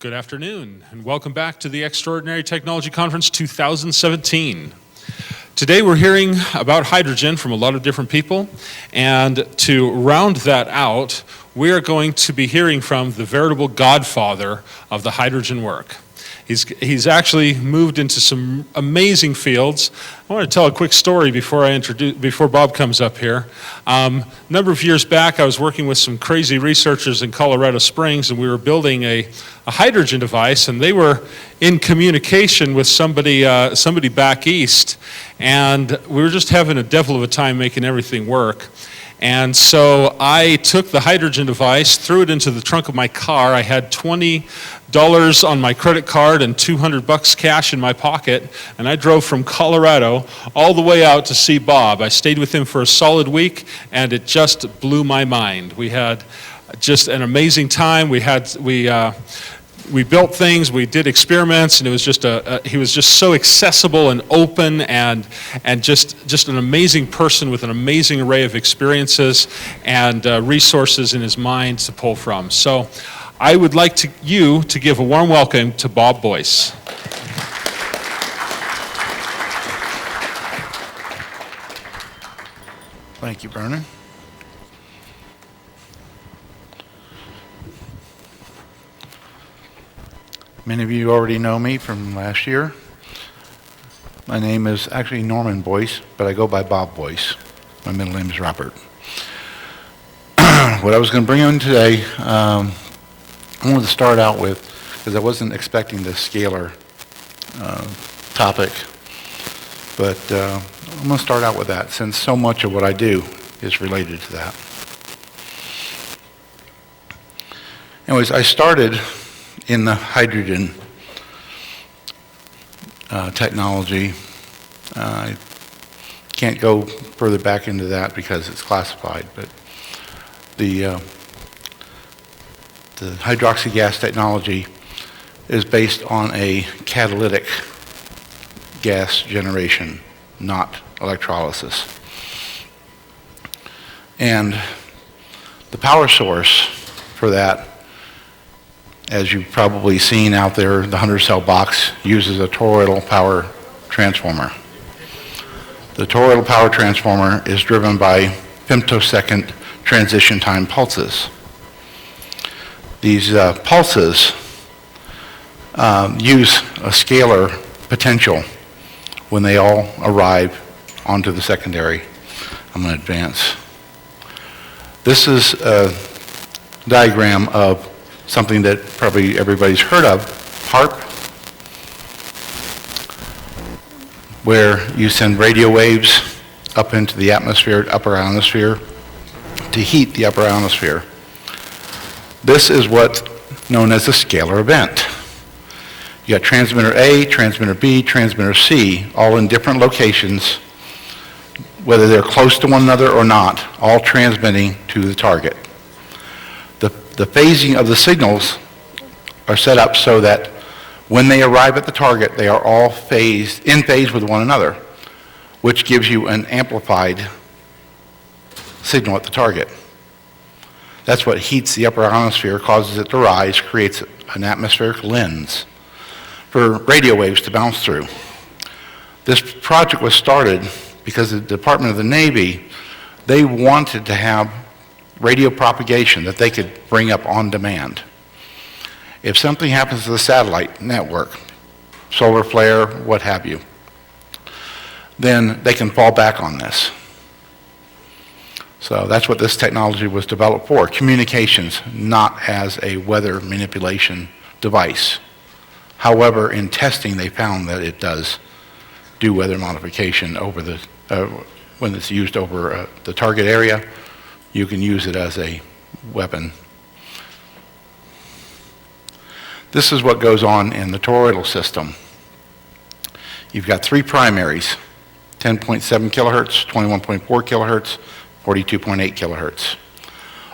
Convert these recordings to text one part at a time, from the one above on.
Good afternoon, and welcome back to the Extraordinary Technology Conference 2017. Today we're hearing about hydrogen from a lot of different people, and to round that out, we are going to be hearing from the veritable godfather of the hydrogen work. He's actually moved into some amazing fields. I want to tell a quick story before Bob comes up here. A number of years back, I was working with some crazy researchers in Colorado Springs, and we were building a hydrogen device, and they were in communication with somebody back east, and we were just having a devil of a time making everything work. And so I took the hydrogen device, threw it into the trunk of my car. I had $20 on my credit card and $200 cash in my pocket, and I drove from Colorado all the way out to see Bob. I stayed with him for a solid week, and it just blew my mind. We had just an amazing time. We built things, we did experiments, and it was just he was just so accessible and open, and just an amazing person with an amazing array of experiences and resources in his mind to pull from. So I would like you to give a warm welcome to Bob Boyce. Thank you, Vernon. Many of you already know me from last year. My name is actually Norman Boyce, but I go by Bob Boyce. My middle name is Robert. What I was going to bring in today, I wanted to start out with, because I wasn't expecting this Scalar topic, but I'm going to start out with that, since so much of what I do is related to that. Anyways, I started in the hydrogen technology. I can't go further back into that because it's classified, but the hydroxy gas technology is based on a catalytic gas generation, not electrolysis. And the power source for that, as you've probably seen out there, the 100-cell box uses a toroidal power transformer. The toroidal power transformer is driven by femtosecond transition time pulses. These pulses use a scalar potential when they all arrive onto the secondary. I'm going to advance. This is a diagram of something that probably everybody's heard of, HAARP, where you send radio waves up into the atmosphere, upper ionosphere, to heat the upper ionosphere. This is what's known as a scalar event. You got transmitter A, transmitter B, transmitter C, all in different locations, whether they're close to one another or not, all transmitting to the target. The phasing of the signals are set up so that when they arrive at the target, they are all in phase with one another, which gives you an amplified signal at the target. That's what heats the upper ionosphere, causes it to rise, creates an atmospheric lens for radio waves to bounce through. This project was started because the Department of the Navy, they wanted to have radio propagation that they could bring up on demand. If something happens to the satellite network, solar flare, what have you, then they can fall back on this. So that's what this technology was developed for, communications, not as a weather manipulation device. However, in testing, they found that it does do weather modification over when it's used over the target area. You can use it as a weapon. This is what goes on in the toroidal system. You've got three primaries, 10.7 kilohertz, 21.4 kilohertz, 42.8 kilohertz.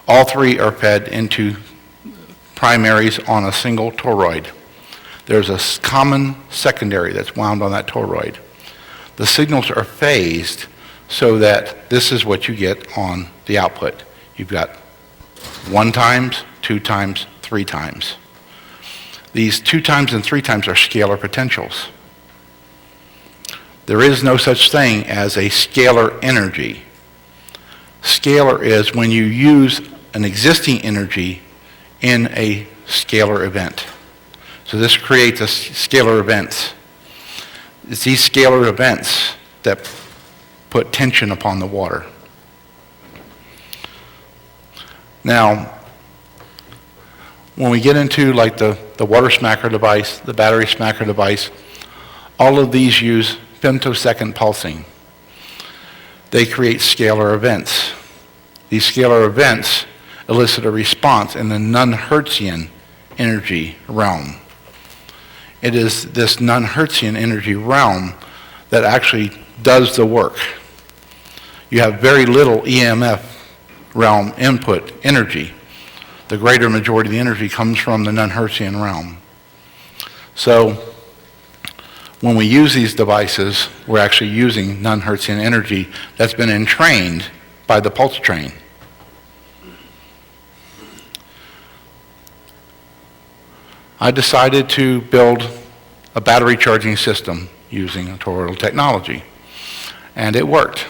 All three are fed into primaries on a single toroid. There's a common secondary that's wound on that toroid. The signals are phased so that this is what you get on the output. You've got 1 times, 2 times, 3 times. These 2 times and 3 times are scalar potentials. There is no such thing as a scalar energy. Scalar is when you use an existing energy in a scalar event. So this creates a scalar events. It's these scalar events that put tension upon the water. Now, when we get into like the water smacker device, the battery smacker device, all of these use femtosecond pulsing. They create scalar events. These scalar events elicit a response in the non-hertzian energy realm. It is this non-hertzian energy realm that actually does the work. You have very little EMF realm input energy. The greater majority of the energy comes from the non-hertzian realm. So when we use these devices, we're actually using non-hertzian energy that's been entrained by the pulse train. I decided to build a battery charging system using toroidal technology, and it worked.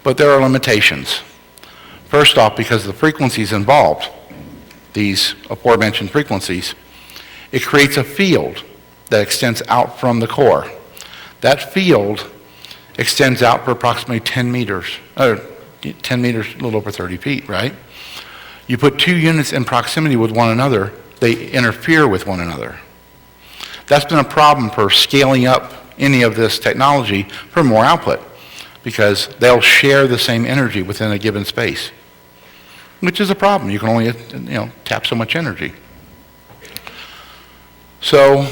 But there are limitations. First off, because of the frequencies involved, these aforementioned frequencies, it creates a field that extends out from the core. That field extends out for approximately 10 meters, a little over 30 feet, right? You put 2 units in proximity with one another, they interfere with one another. That's been a problem for scaling up any of this technology for more output, because they'll share the same energy within a given space, which is a problem. You can only tap so much energy. So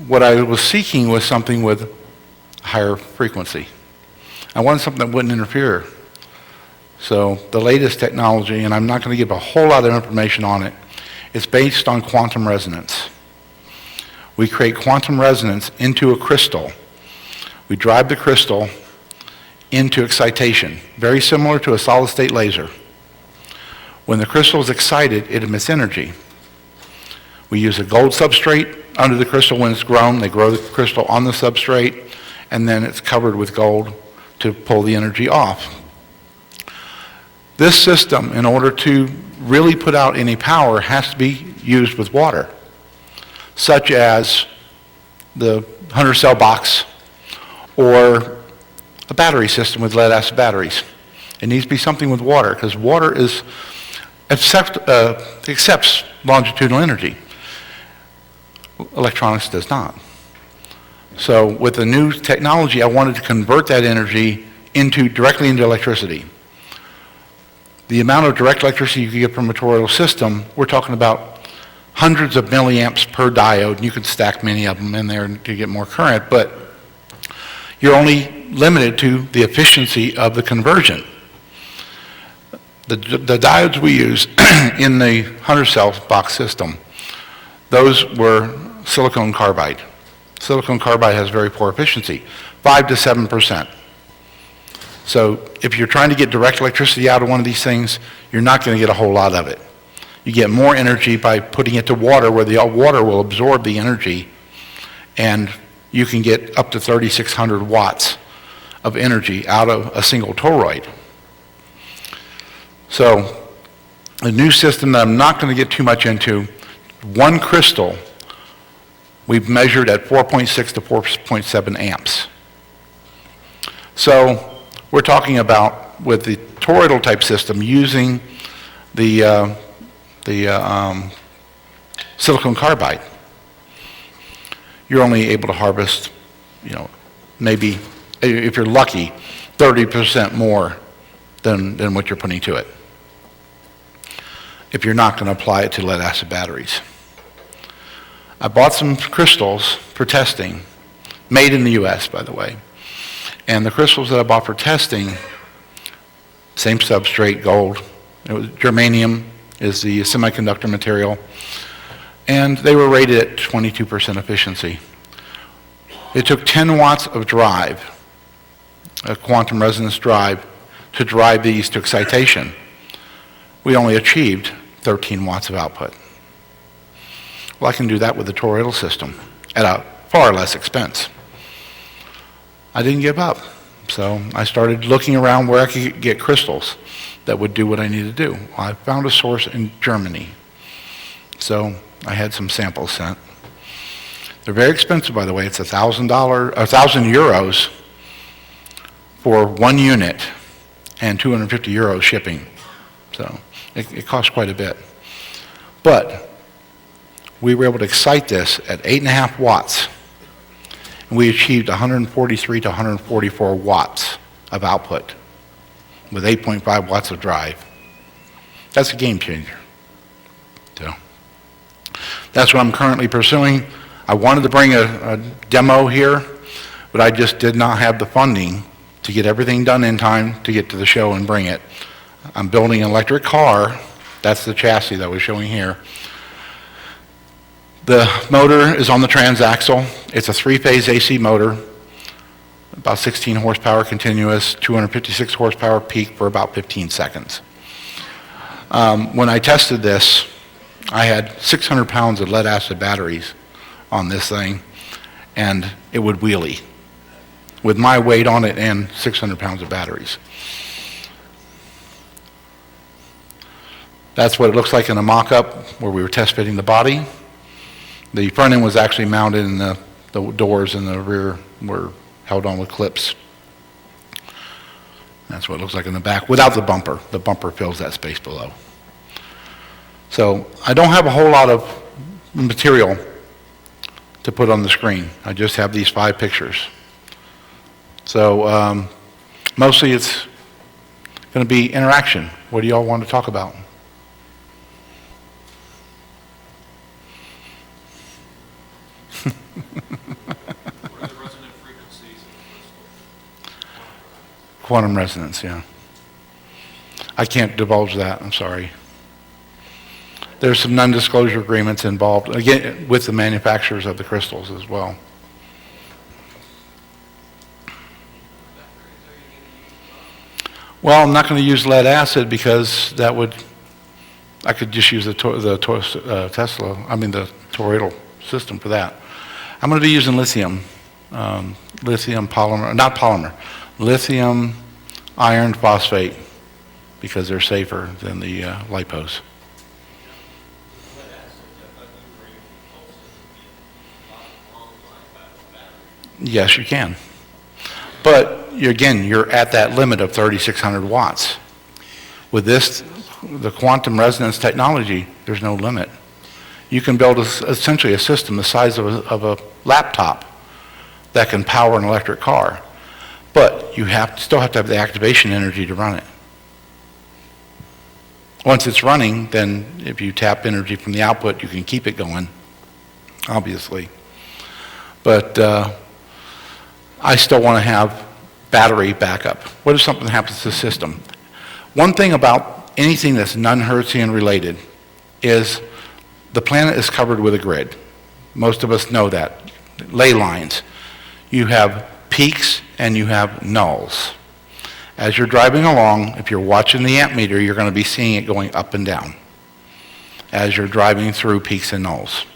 what I was seeking was something with higher frequency. I wanted something that wouldn't interfere. So the latest technology, and I'm not going to give a whole lot of information on it, it's based on quantum resonance. We create quantum resonance into a crystal. We drive the crystal into excitation, very similar to a solid-state laser. When the crystal is excited, it emits energy. We use a gold substrate under the crystal when it's grown. They grow the crystal on the substrate, and then it's covered with gold to pull the energy off. This system, in order to really put out any power, has to be used with water, such as the 100-cell box or a battery system with lead-acid batteries. It needs to be something with water, because water accepts longitudinal energy. Electronics does not. So with the new technology, I wanted to convert that energy directly into electricity. The amount of direct electricity you can get from a toroidal system, we're talking about hundreds of milliamps per diode, and you can stack many of them in there to get more current, but you're only limited to the efficiency of the conversion. The diodes we use in the 100-cell box system, those were silicon carbide. Silicon carbide has very poor efficiency, 5 to 7%. So if you're trying to get direct electricity out of one of these things, you're not going to get a whole lot of it. You get more energy by putting it to water, where the water will absorb the energy, and you can get up to 3,600 watts of energy out of a single toroid. So a new system that I'm not going to get too much into, one crystal we've measured at 4.6 to 4.7 amps. So we're talking about, with the toroidal type system, using the silicon carbide, you're only able to harvest, maybe, if you're lucky, 30% more than what you're putting to it, if you're not going to apply it to lead-acid batteries. I bought some crystals for testing, made in the US, by the way. And the crystals that I bought for testing, same substrate, gold. Germanium is the semiconductor material. And they were rated at 22% efficiency. It took 10 watts of drive, a quantum resonance drive, to drive these to excitation. We only achieved 13 watts of output. Well, I can do that with the toroidal system at a far less expense. I didn't give up. So I started looking around where I could get crystals that would do what I needed to do. I found a source in Germany. So I had some samples sent. They're very expensive, by the way. It's €1,000 for 1 unit and 250 euros shipping. So it costs quite a bit. But we were able to excite this at 8.5 watts. And we achieved 143 to 144 watts of output with 8.5 watts of drive. That's a game changer. So that's what I'm currently pursuing. I wanted to bring a demo here, but I just did not have the funding to get everything done in time to get to the show and bring it. I'm building an electric car. That's the chassis that we're showing here. The motor is on the transaxle. It's a 3-phase AC motor, about 16 horsepower continuous, 256 horsepower peak for about 15 seconds. When I tested this, I had 600 pounds of lead acid batteries on this thing, and it would wheelie with my weight on it and 600 pounds of batteries. That's what it looks like in a mock-up where we were test fitting the body. The front end was actually mounted and the doors in the rear were held on with clips. That's what it looks like in the back without the bumper. The bumper fills that space below. So I don't have a whole lot of material to put on the screen. I just have these 5 pictures. So mostly it's going to be interaction. What do y'all want to talk about? What are the resonant frequencies of the crystal? Quantum resonance, yeah. I can't divulge that, I'm sorry. There's some non-disclosure agreements involved, again, with the manufacturers of the crystals as well. Well, I'm not going to use lead acid because that would, I could just use the Tesla, I mean the toroidal system for that. I'm going to be using lithium, lithium polymer, not polymer, lithium iron phosphate because they're safer than the lipos. Yes, you can. But again, you're at that limit of 3,600 watts. With this, the quantum resonance technology, there's no limit. You can build essentially a system the size of a laptop that can power an electric car. But you still have to have the activation energy to run it. Once it's running, then if you tap energy from the output, you can keep it going, obviously. But I still want to have battery backup. What if something happens to the system? One thing about anything that's non-hertzian related is the planet is covered with a grid. Most of us know that. Ley lines. You have peaks and you have nulls. As you're driving along, if you're watching the amp meter, you're going to be seeing it going up and down as you're driving through peaks and nulls.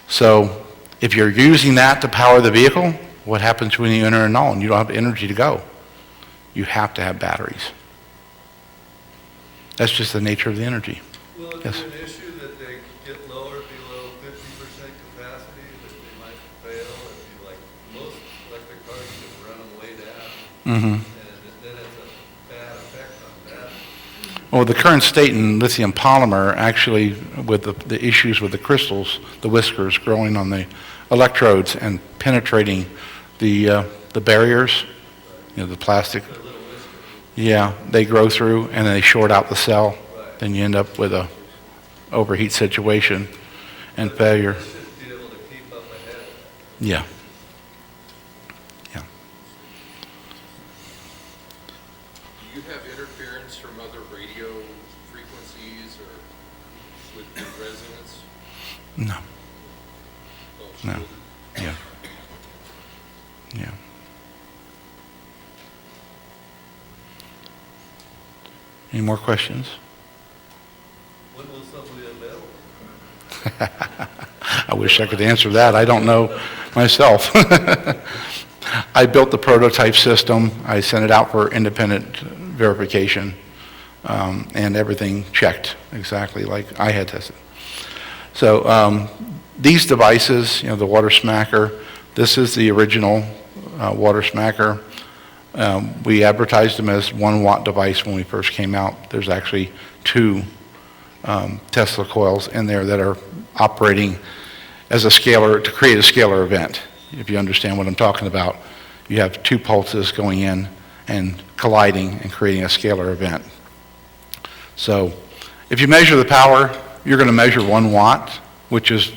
So if you're using that to power the vehicle, what happens when you enter a null and you don't have energy to go? You have to have batteries. That's just the nature of the energy. Will it Yes. be an issue that they get lower below 50% capacity, that they might fail? It'd be like most electric cars, you can run them way down, Mm-hmm. and then it's a bad effect on that. Well, the current state in lithium polymer, actually, with the issues with the crystals, the whiskers growing on the electrodes and penetrating the barriers, the plastic. Yeah, they grow through and they short out the cell. Then you end up with a overheat situation and failure. They should be able to keep up ahead of that. Yeah. Yeah. Do you have interference from other radio frequencies or with the resonance? No. Oh, No. shielded? Yeah. Yeah. Any more questions? When will somebody available? I wish I could answer that. I don't know myself. I built the prototype system. I sent it out for independent verification, and everything checked exactly like I had tested. So these devices, the water smacker, this is the original water smacker. We advertised them as 1-watt device when we first came out. There's actually 2 Tesla coils in there that are operating as a scalar, to create a scalar event. If you understand what I'm talking about, you have 2 pulses going in and colliding and creating a scalar event. So if you measure the power, you're going to measure 1 watt, which is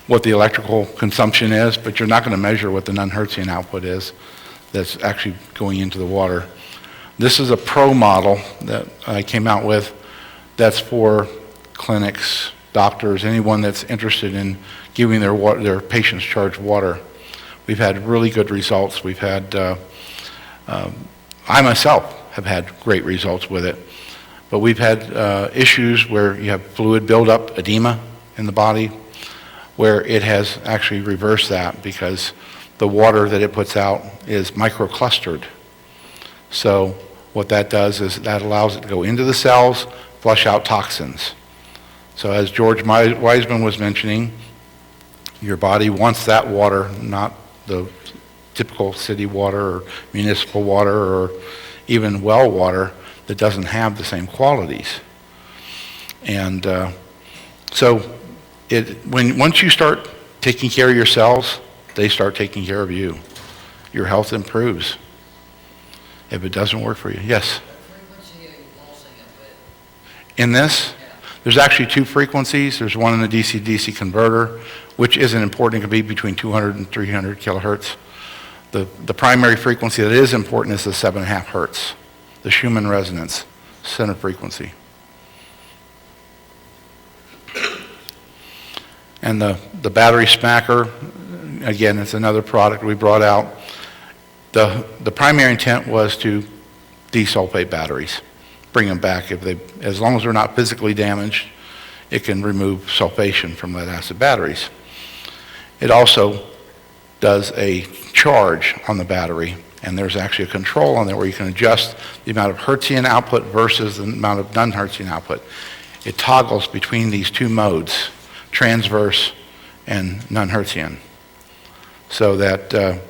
what the electrical consumption is, but you're not going to measure what the non-hertzian output is that's actually going into the water. This is a pro model that I came out with that's for clinics, doctors, anyone that's interested in giving their patients charged water. We've had really good results. We've had, I myself have had great results with it, but we've had issues where you have fluid buildup, edema in the body, where it has actually reversed that because the water that it puts out is microclustered. So what that does is that allows it to go into the cells, flush out toxins. So as George Wiseman was mentioning, your body wants that water, not the typical city water or municipal water or even well water that doesn't have the same qualities. And so once you start taking care of your cells, they start taking care of you. Your health improves. If it doesn't work for you, yes? In this, there's actually 2 frequencies. There's one in the DC-DC converter, which isn't important. It can be between 200 and 300 kilohertz. The primary frequency that is important is the 7.5 hertz, the Schumann resonance center frequency. And the battery smacker, again, it's another product we brought out. The primary intent was to desulfate batteries, bring them back. As long as they're not physically damaged, it can remove sulfation from lead acid batteries. It also does a charge on the battery, and there's actually a control on there where you can adjust the amount of Hertzian output versus the amount of non-Hertzian output. It toggles between these 2 modes, transverse and non-Hertzian, so that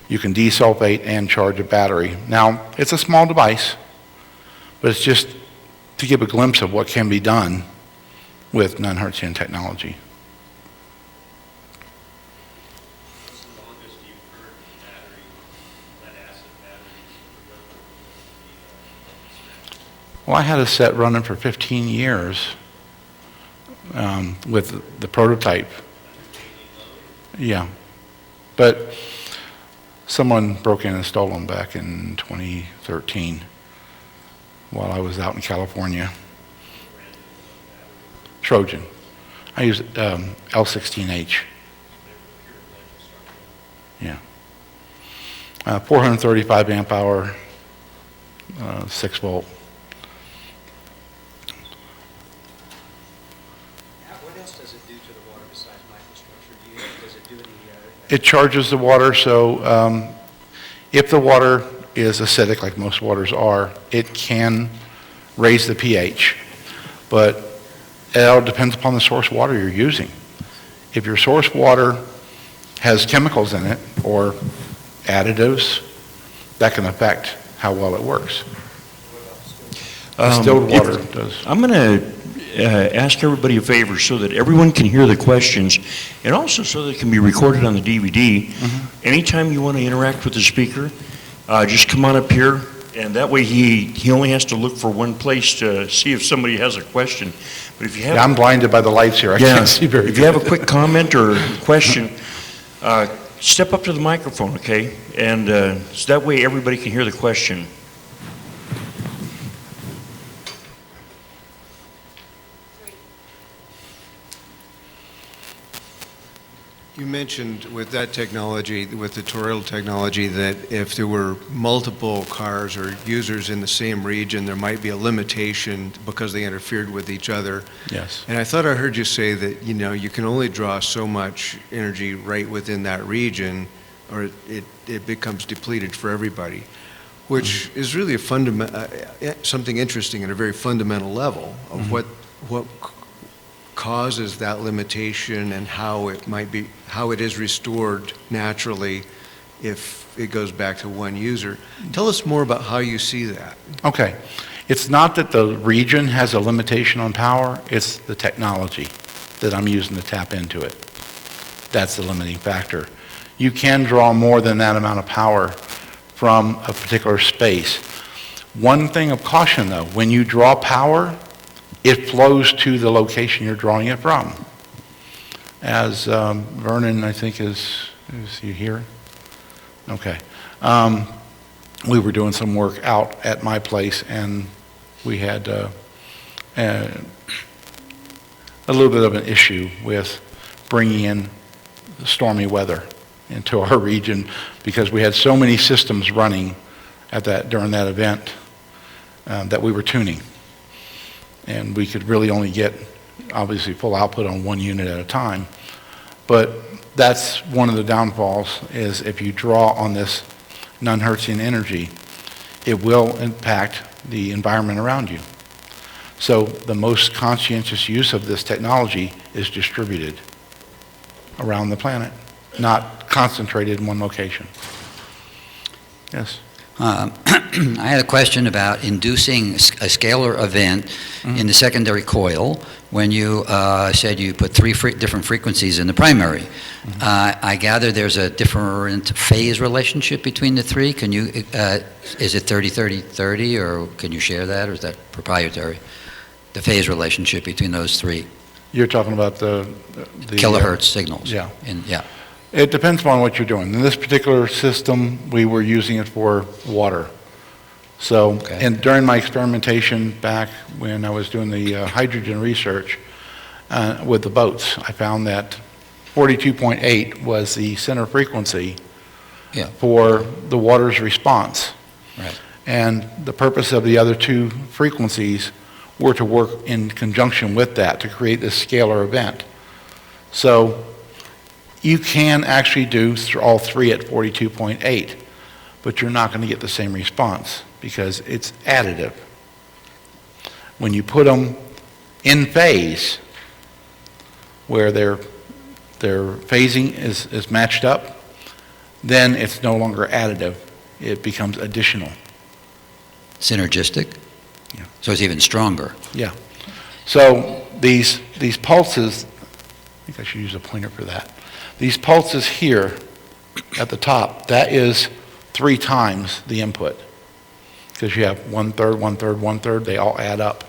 you can desulfate and charge a battery. Now, it's a small device, but it's just to give a glimpse of what can be done with non-Hertzian technology. What's the longest you've heard lead-acid batteries? Well, I had a set running for 15 years with the prototype. Yeah, but someone broke in and stole them back in 2013 while I was out in California. Trojan. I used L16H. Yeah. 435 amp hour, 6 volt. What else does it do to the water besides microstructure? Does it do any... It charges the water, so if the water is acidic, like most waters are, it can raise the pH. But it all depends upon the source water you're using. If your source water has chemicals in it or additives, that can affect how well it works. Distilled water does. I'm going to ask everybody a favor so that everyone can hear the questions and also so that it can be recorded on the DVD. Mm-hmm. Anytime you want to interact with the speaker, just come on up here, and that way he only has to look for one place to see if somebody has a question. But if you have, Yeah, I'm blinded by the lights here. I can't see very if you have a quick comment or question, step up to the microphone, okay? And so that way everybody can hear the question. You mentioned with that technology, with the toroidal technology, that if there were multiple cars or users in the same region, there might be a limitation because they interfered with each other. Yes. And I thought I heard you say that, you know, you can only draw so much energy right within that region, or it becomes depleted for everybody, which is really a something interesting at a very fundamental level of what causes that limitation and how it is restored naturally if it goes back to one user. Tell us more about how you see that. Okay. It's not that the region has a limitation on power, it's the technology that I'm using to tap into it. That's the limiting factor. You can draw more than that amount of power from a particular space. One thing of caution though, when you draw power, it flows to the location you're drawing it from. As Vernon, I think is he here? Okay. We were doing some work out at my place and we had a little bit of an issue with bringing in stormy weather into our region because we had so many systems running during that event that we were tuning. And we could really only get, obviously, full output on one unit at a time. But that's one of the downfalls, is if you draw on this non-hertzian energy, it will impact the environment around you. So the most conscientious use of this technology is distributed around the planet, not concentrated in one location. Yes? I had a question about inducing a scalar event in the secondary coil when you said you put three different frequencies in the primary. I gather there's a different phase relationship between the three. Can you, is it 30-30-30, or can you share that, or is that proprietary? The phase relationship between those three. You're talking about the kilohertz signals. Yeah. Yeah. It depends upon what you're doing. In this particular system, we were using it for water. So, Okay. and during my experimentation back when I was doing the hydrogen research with the boats, I found that 42.8 was the center frequency Yeah. for the water's response. Right. And the purpose of the other two frequencies were to work in conjunction with that to create this scalar event. So you can actually do all three at 42.8, but you're not going to get the same response because it's additive. When you put them in phase, where their phasing is matched up, then it's no longer additive. It becomes additional. Synergistic? Yeah. So it's even stronger. Yeah. So these pulses, I think I should use a pointer for that. These pulses here at the top, that is 3 times the input. Because you have 1/3, 1/3, 1/3, they all add up.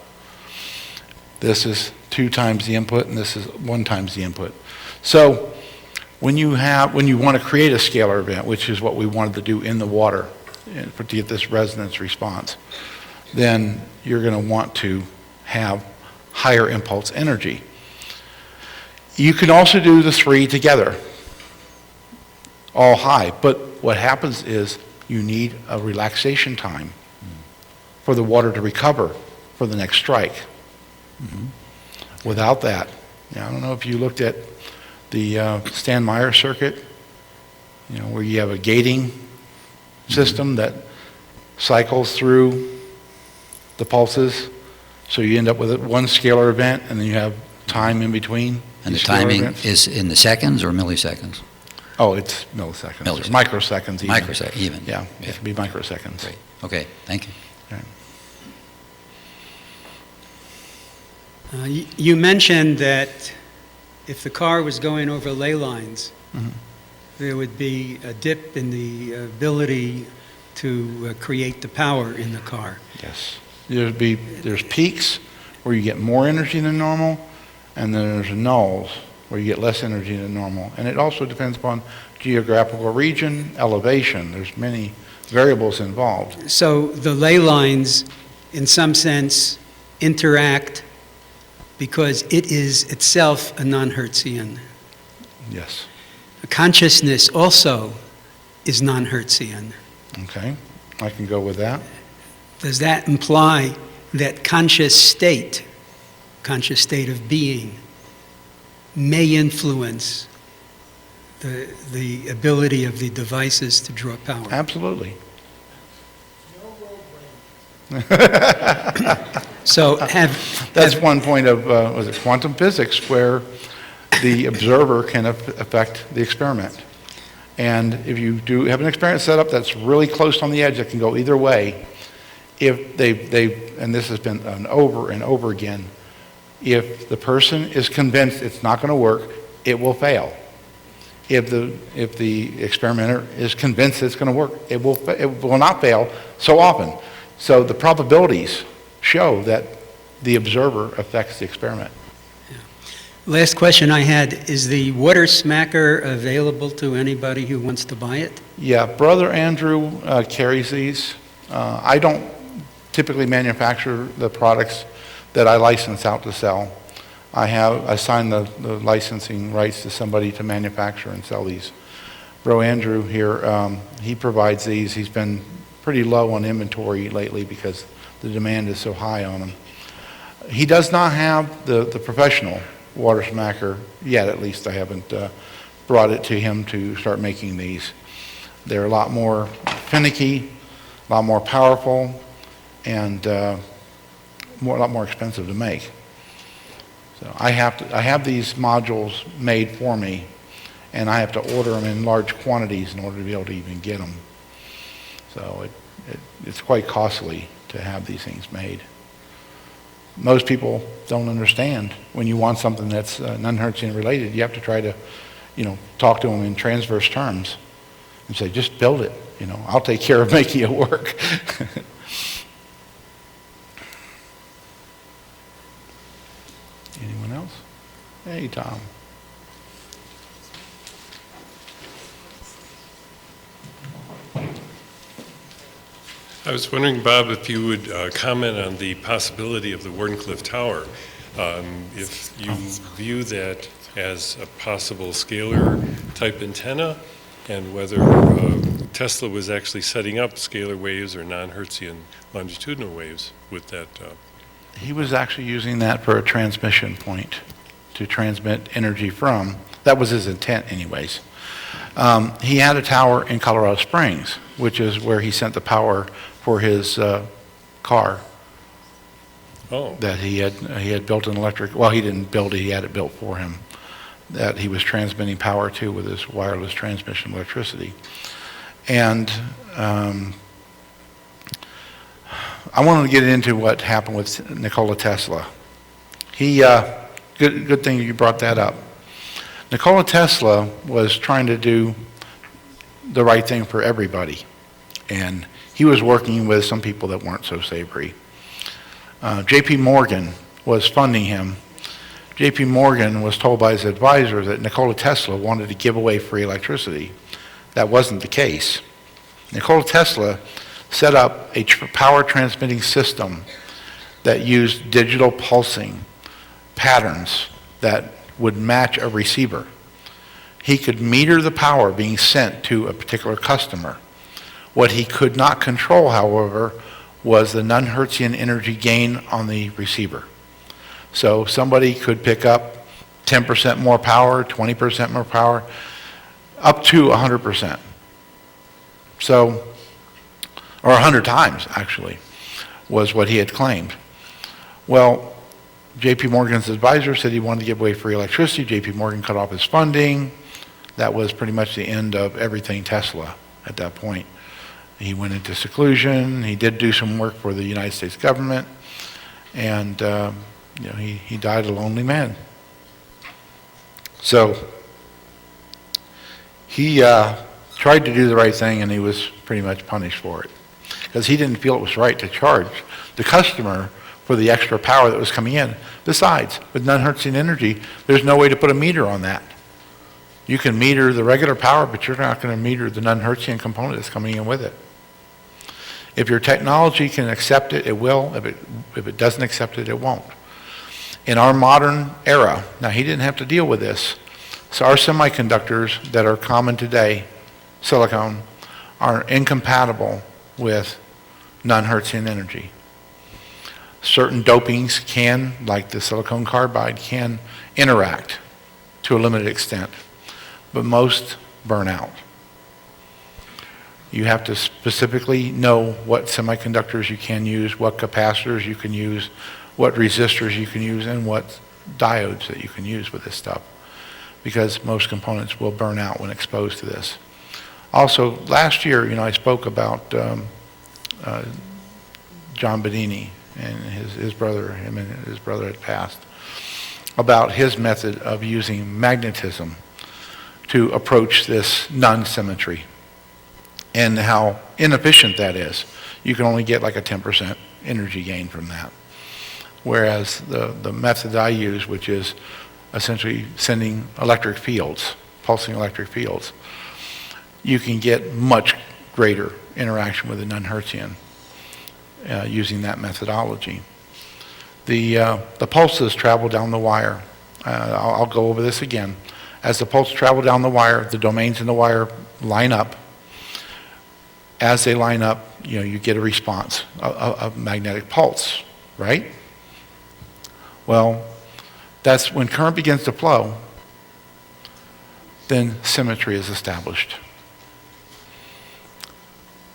This is 2 times the input, and this is 1 times the input. So when you want to create a scalar event, which is what we wanted to do in the water to get this resonance response, then you're going to want to have higher impulse energy. You can also do the 3 together, all high, but what happens is you need a relaxation time for the water to recover for the next strike. Without that, I don't know if you looked at the Stan Meyer circuit, where you have a gating system that cycles through the pulses, so you end up with one scalar event, and then you have time in between. And the timing is in the seconds or milliseconds? Oh, it's milliseconds. Milliseconds. Microseconds even. Microsecond, even. Yeah, it can be microseconds. Great. Okay, thank you. Okay. You mentioned that if the car was going over ley lines, there would be a dip in the ability to create the power in the car. Yes. There's peaks where you get more energy than normal, and then there's nulls where you get less energy than normal. And it also depends upon geographical region, elevation. There's many variables involved. So the ley lines, in some sense, interact because it is itself a non-hertzian. Yes. consciousness also is non-hertzian. Okay, I can go with that. Does that imply that conscious state of being, may influence the ability of the devices to draw power? Absolutely. So That's one point of, was it quantum physics, where the observer can affect the experiment. And if you do have an experiment set up that's really close on the edge, that can go either way, if and this has been done over and over again, if the person is convinced it's not going to work, it will fail. If the experimenter is convinced it's going to work, it will not fail so often. So the probabilities show that the observer affects the experiment. Last question I had, is the water smacker available to anybody who wants to buy it? Yeah, Brother Andrew carries these. I don't typically manufacture the products that I license out to sell. I assigned the licensing rights to somebody to manufacture and sell these. Bro Andrew here, he provides these. He's been pretty low on inventory lately because the demand is so high on them. He does not have the professional water smacker yet, at least I haven't brought it to him to start making these. They're a lot more finicky, a lot more powerful, and a lot more expensive to make. So I have these modules made for me, and I have to order them in large quantities in order to be able to even get them. So it's quite costly to have these things made. Most people don't understand when you want something that's non-hertzian related. You have to try to, talk to them in transverse terms and say, just build it. I'll take care of making it work. Anyone else? Hey, Tom. I was wondering, Bob, if you would comment on the possibility of the Wardenclyffe Tower. If you view that as a possible scalar type antenna, and whether Tesla was actually setting up scalar waves or non-hertzian longitudinal waves with that. He was actually using that for a transmission point to transmit energy from. That was his intent anyways. He had a tower in Colorado Springs, which is where he sent the power for his car. Oh. That he had built an electric, well, he didn't build it, he had it built for him, that he was transmitting power to with his wireless transmission electricity. And I wanted to get into what happened with Nikola Tesla. Good thing you brought that up. Nikola Tesla was trying to do the right thing for everybody. And he was working with some people that weren't so savory. J.P. Morgan was funding him. J.P. Morgan was told by his advisor that Nikola Tesla wanted to give away free electricity. That wasn't the case. Nikola Tesla set up a power transmitting system that used digital pulsing patterns that would match a receiver. He could meter the power being sent to a particular customer. What he could not control, however, was the non-hertzian energy gain on the receiver. So somebody could pick up 10% more power, 20% more power, up to 100%. So, or 100 times, actually, was what he had claimed. Well, J.P. Morgan's advisor said he wanted to give away free electricity. J.P. Morgan cut off his funding. That was pretty much the end of everything Tesla at that point. He went into seclusion. He did do some work for the United States government, and he died a lonely man. So he tried to do the right thing, and he was pretty much punished for it because he didn't feel it was right to charge the customer for the extra power that was coming in. Besides, with non-hertzian energy, there's no way to put a meter on that. You can meter the regular power, but you're not going to meter the non-hertzian component that's coming in with it. If your technology can accept it, it will. If it doesn't accept it, it won't. In our modern era, now he didn't have to deal with this, So our semiconductors that are common today, silicon, are incompatible with non-hertzian energy. Certain dopings can, like the silicon carbide, can interact to a limited extent, but most burn out. You have to specifically know what semiconductors you can use, what capacitors you can use, what resistors you can use, and what diodes that you can use with this stuff, because most components will burn out when exposed to this. Also, last year, I spoke about John Bedini and his brother, him and his brother had passed, about his method of using magnetism to approach this non-symmetry and how inefficient that is. You can only get like a 10% energy gain from that. Whereas the method I use, which is essentially sending electric fields, pulsing electric fields, you can get much greater interaction with a non-hertzian using that methodology. The pulses travel down the wire. I'll go over this again. As the pulses travel down the wire, the domains in the wire line up. As they line up, you get a response, a magnetic pulse, right? Well, that's when current begins to flow, then symmetry is established.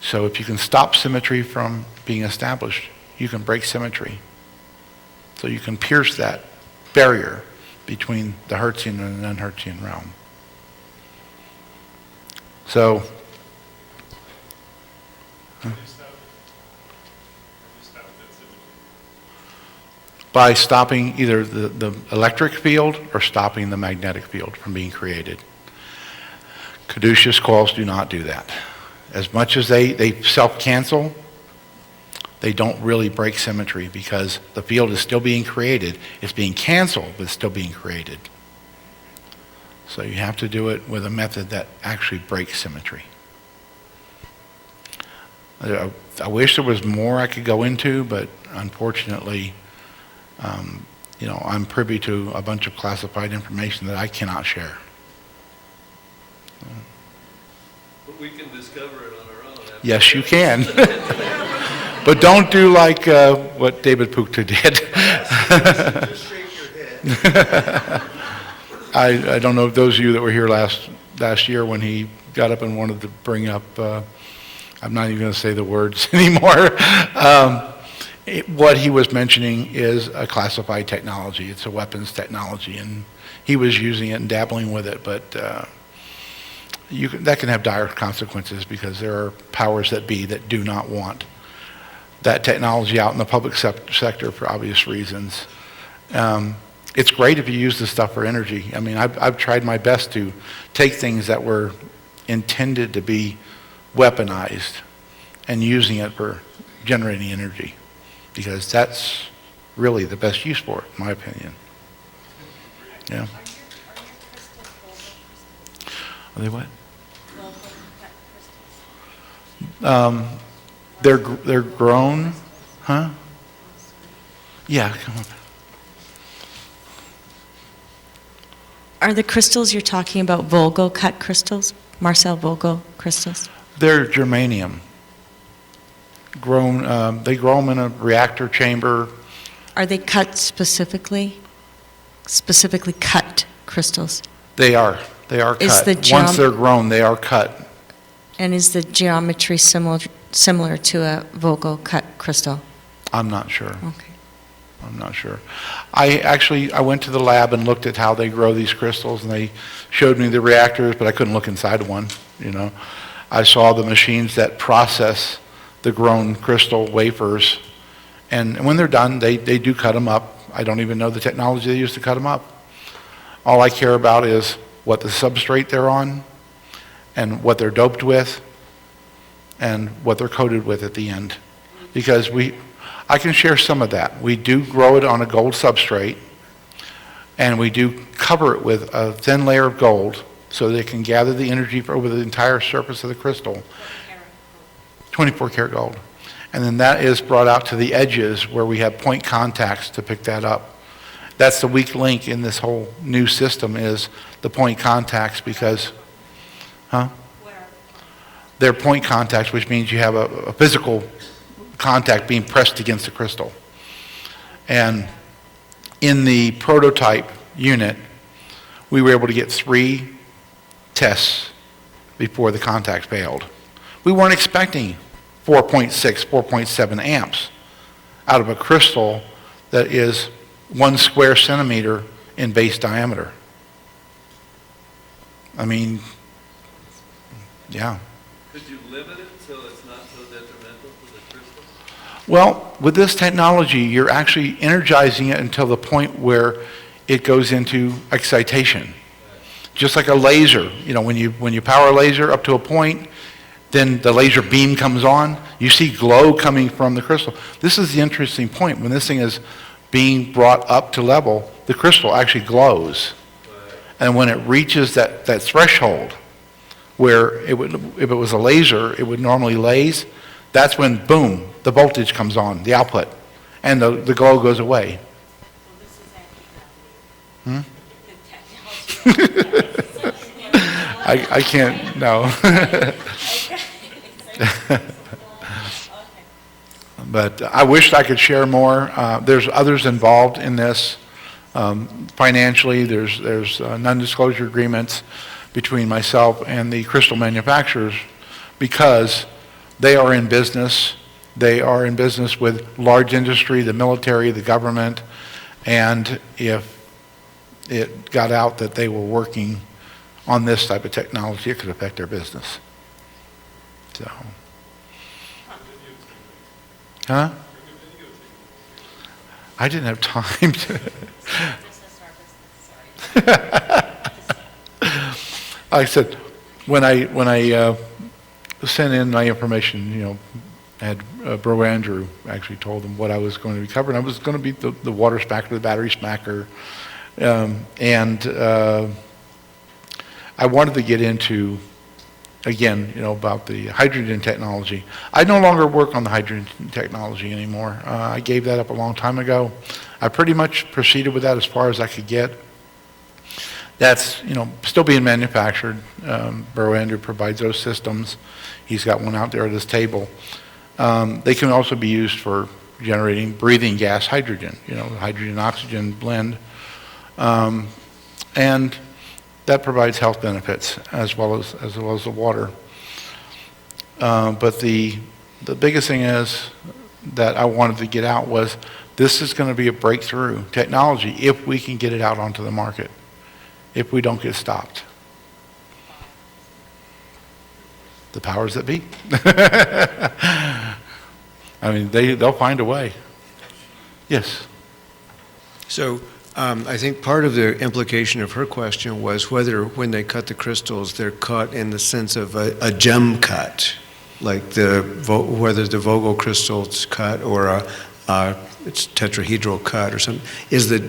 So if you can stop symmetry from being established, you can break symmetry. So you can pierce that barrier between the Hertzian and the non-Hertzian realm. So, by stopping either the electric field or stopping the magnetic field from being created. Caduceus coils do not do that. As much as they self-cancel, they don't really break symmetry because the field is still being created. It's being canceled, but it's still being created. So you have to do it with a method that actually breaks symmetry. I wish there was more I could go into, but unfortunately, I'm privy to a bunch of classified information that I cannot share. But we can discover it on our own. Yes, you can. But don't do like what David Puchta did. Just shake your head. I don't know if those of you that were here last year when he got up and wanted to bring up, I'm not even going to say the words anymore. What he was mentioning is a classified technology. It's a weapons technology, and he was using it and dabbling with it, but that can have dire consequences because there are powers that be that do not want that technology out in the public sector for obvious reasons. It's great if you use this stuff for energy. I mean, I've tried my best to take things that were intended to be weaponized and using it for generating energy, because that's really the best use for it, in my opinion. Yeah. Are they what? They're grown, huh? Yeah, come on. Are the crystals you're talking about Vogel cut crystals? Marcel Vogel crystals? They're germanium. Grown, they grow them in a reactor chamber. Are they cut specifically? Specifically cut crystals? They are cut. Is the Once they're grown, they are cut. And is the geometry similar to a Vogel cut crystal? I'm not sure. Okay. I'm not sure. I went to the lab and looked at how they grow these crystals, and they showed me the reactors, but I couldn't look inside one, I saw the machines that process the grown crystal wafers, and when they're done, they do cut them up. I don't even know the technology they use to cut them up. All I care about is what the substrate they're on, and what they're doped with, and what they're coated with at the end. Because I can share some of that. We do grow it on a gold substrate, and we do cover it with a thin layer of gold so that it can gather the energy over the entire surface of the crystal. 24 karat gold. And then that is brought out to the edges where we have point contacts to pick that up. That's the weak link in this whole new system is the point contacts because, they're point contacts, which means you have a physical contact being pressed against the crystal. And in the prototype unit, we were able to get 3 tests before the contact failed. We weren't expecting 4.6, 4.7 amps out of a crystal that is 1 square centimeter in base diameter. I mean, yeah. Could you limit it so it's not so detrimental to the crystal? Well, with this technology, you're actually energizing it until the point where it goes into excitation. Just like a laser, you know, when you power a laser up to a point, then the laser beam comes on, you see glow coming from the crystal. This is the interesting point. When this thing is being brought up to level, the crystal actually glows. And when it reaches that threshold, where it would, if it was a laser, it would normally laze, that's when, boom, the voltage comes on, the output, and the glow goes away. I can't, no. But I wish I could share more. There's others involved in this. Financially, there's non-disclosure agreements between myself and the crystal manufacturers because they are in business. They are in business with large industry, the military, the government, and if it got out that they were working on this type of technology, it could affect their business. So, I didn't have time to. Like I said, when I sent in my information, you know, I had Bro Andrew actually told them what I was going to be covering. I was going to be the water smacker, the battery smacker, and I wanted to get into, again, you know, about the hydrogen technology. I no longer work on the hydrogen technology anymore. I gave that up a long time ago. I pretty much proceeded with that as far as I could get. That's, you know, still being manufactured. Bro Andrew provides those systems. He's got one out there at his table. They can also be used for generating breathing gas hydrogen, you know, hydrogen-oxygen blend. And that provides health benefits as well as the water. But the biggest thing is that I wanted to get out was this is going to be a breakthrough technology if we can get it out onto the market, if we don't get stopped. The powers that be. I mean, they'll find a way. Yes. So I think part of the implication of her question was whether when they cut the crystals, they're cut in the sense of a gem cut, like whether the Vogel crystal's cut or it's tetrahedral cut or something. Is that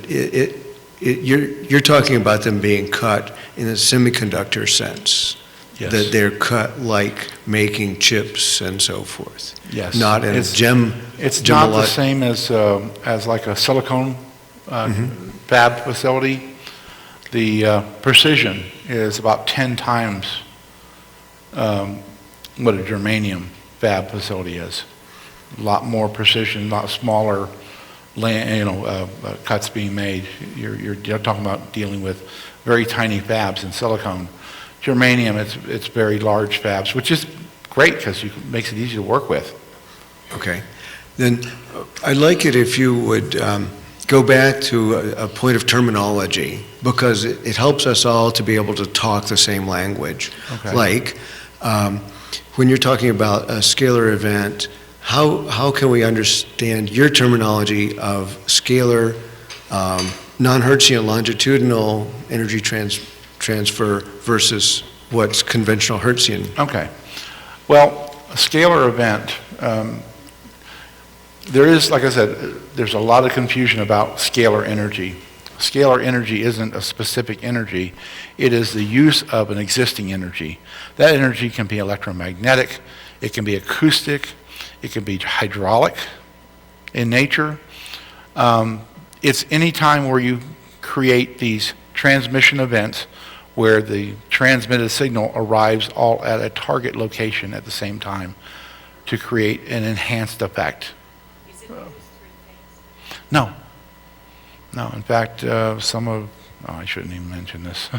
you're talking about them being cut in a semiconductor sense? Yes. That they're cut like making chips and so forth. Yes. Not in gem. It's not the same as like a silicone fab facility. The precision is about 10 times what a germanium fab facility is. A lot more precision, a lot smaller cuts being made. You're talking about dealing with very tiny fabs in silicone. Germanium, it's very large fabs, which is great because it makes it easy to work with. Okay. Then I'd like it if you would go back to a point of terminology, because it helps us all to be able to talk the same language. Okay. Like, when you're talking about a scalar event, how can we understand your terminology of scalar, non-hertzian longitudinal energy transfer versus what's conventional hertzian? Okay. Well, a scalar event, there is, like I said, there's a lot of confusion about scalar energy. Scalar energy isn't a specific energy. It is the use of an existing energy. That energy can be electromagnetic, it can be acoustic, it can be hydraulic in nature. It's any time where you create these transmission events where the transmitted signal arrives all at a target location at the same time to create an enhanced effect. Is it used through things? No. No, in fact, I shouldn't even mention this.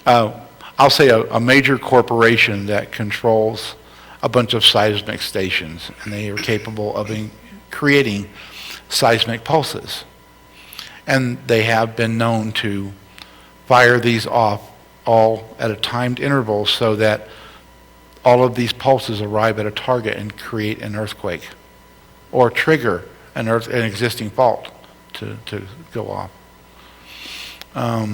I'll say a major corporation that controls a bunch of seismic stations, and they are capable of creating seismic pulses. And they have been known to fire these off all at a timed interval so that all of these pulses arrive at a target and create an earthquake or trigger an existing fault to go off. I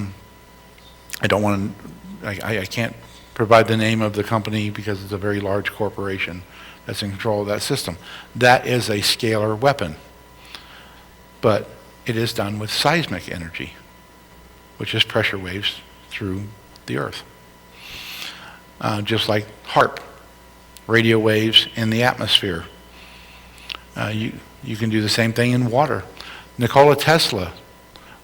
don't want to, I can't provide the name of the company because it's a very large corporation that's in control of that system. That is a scalar weapon, but it is done with seismic energy, which is pressure waves through the earth. Just like HARP, radio waves in the atmosphere. You can do the same thing in water. Nikola Tesla,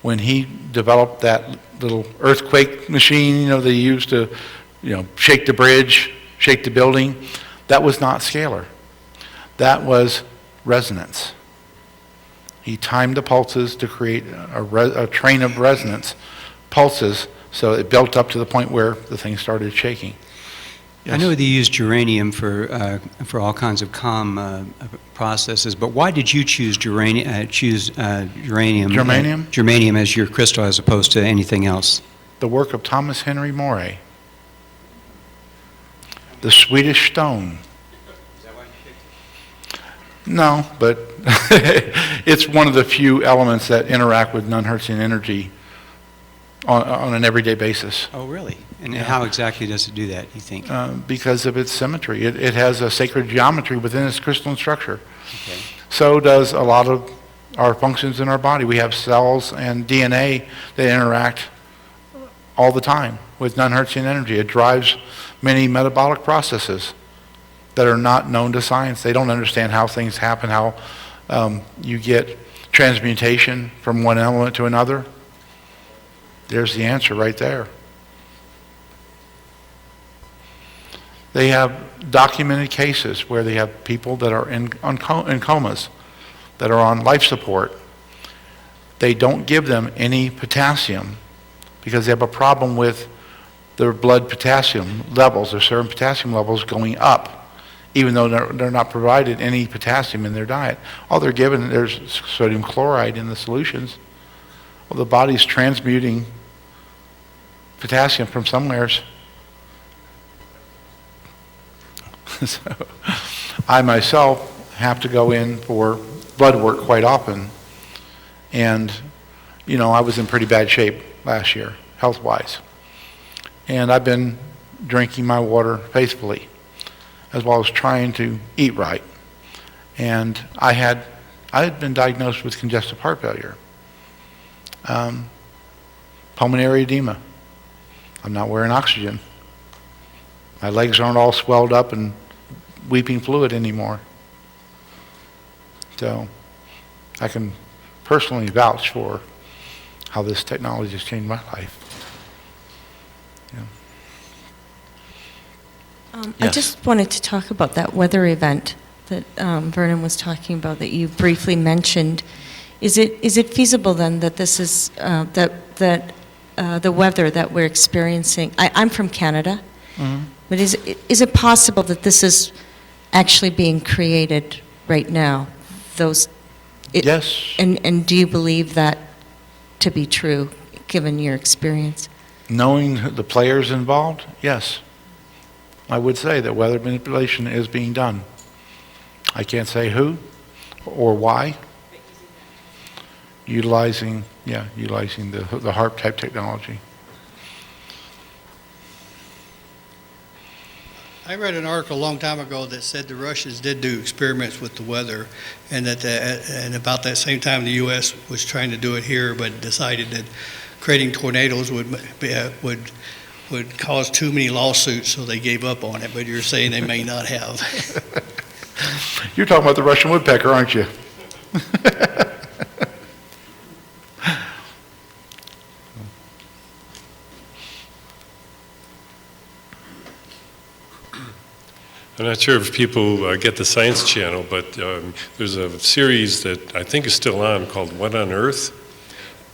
when he developed that little earthquake machine, they used to, shake the bridge, shake the building, that was not scalar. That was resonance. He timed the pulses to create a train of resonance pulses, so it built up to the point where the thing started shaking. Yes. I know they used uranium for all kinds of processes, but why did you choose uranium? Germanium? Germanium as your crystal as opposed to anything else? The work of Thomas Henry Morey. The Swedish stone. Is that why you picked it? No, but it's one of the few elements that interact with non-hertzian energy on an everyday basis. Oh, really? And how exactly does it do that, you think? Because of its symmetry. It has a sacred geometry within its crystalline structure. Okay. So does a lot of our functions in our body. We have cells and DNA that interact all the time with non-hertzian energy. It drives many metabolic processes that are not known to science. They don't understand how things happen, how you get transmutation from one element to another. There's the answer right there. They have documented cases where they have people that are in comas, that are on life support. They don't give them any potassium because they have a problem with their blood potassium levels, their serum potassium levels going up, even though they're not provided any potassium in their diet. All they're given, there's sodium chloride in the solutions. Well, the body's transmuting potassium from somewheres. So I myself have to go in for blood work quite often. And, I was in pretty bad shape last year, health-wise. And I've been drinking my water faithfully, as well as trying to eat right. And I had been diagnosed with congestive heart failure, pulmonary edema. I'm not wearing oxygen. My legs aren't all swelled up and weeping fluid anymore. So I can personally vouch for how this technology has changed my life. Yeah. I just wanted to talk about that weather event that Vernon was talking about that you briefly mentioned. Is it feasible then that this is the weather that we're experiencing? I'm from Canada, but is it possible that this is actually being created right now? Yes. And do you believe that to be true, given your experience? Knowing the players involved, yes. I would say that weather manipulation is being done. I can't say who or why. Utilizing the HARP type technology. I read an article a long time ago that said the Russians did do experiments with the weather, and that and about that same time the U.S. was trying to do it here, but decided that creating tornadoes would cause too many lawsuits, so they gave up on it. But you're saying they may not have. You're talking about the Russian woodpecker, aren't you? I'm not sure if people get the Science Channel, but there's a series that I think is still on called What on Earth?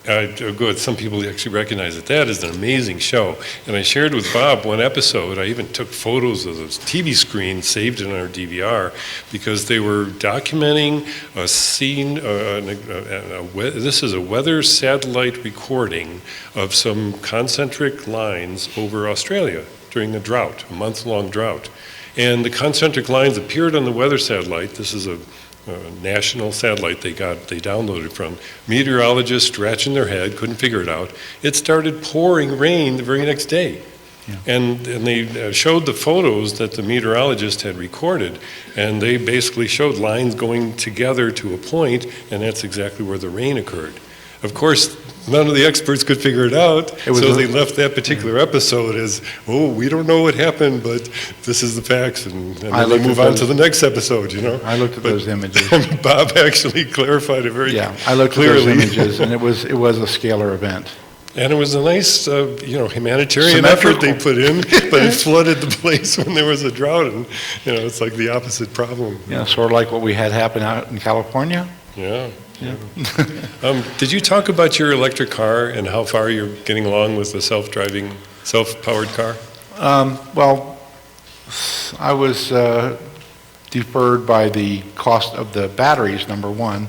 Some people actually recognize that is an amazing show. And I shared with Bob one episode. I even took photos of the TV screen, saved it on our DVR, because they were documenting a scene, this is a weather satellite recording of some concentric lines over Australia during the drought, a month-long drought. And the concentric lines appeared on the weather satellite. This is a national satellite they downloaded from. Meteorologists scratching their head, couldn't figure it out. It started pouring rain the very next day. Yeah. And they showed the photos that the meteorologist had recorded, and they basically showed lines going together to a point, and that's exactly where the rain occurred. Of course, none of the experts could figure it out, so they left that particular episode as, oh, we don't know what happened, but this is the facts, and then they move on to the next episode, you know? I looked at those images. Bob actually clarified it very clearly. Yeah, I looked at those images, and it was a scalar event. And it was a nice, humanitarian effort they put in, but it flooded the place when there was a drought, and, it's like the opposite problem. Yeah, sort of like what we had happen out in California. Yeah. Yeah. Did you talk about your electric car and how far you're getting along with the self-driving, self-powered car? Well, I was deferred by the cost of the batteries, number one,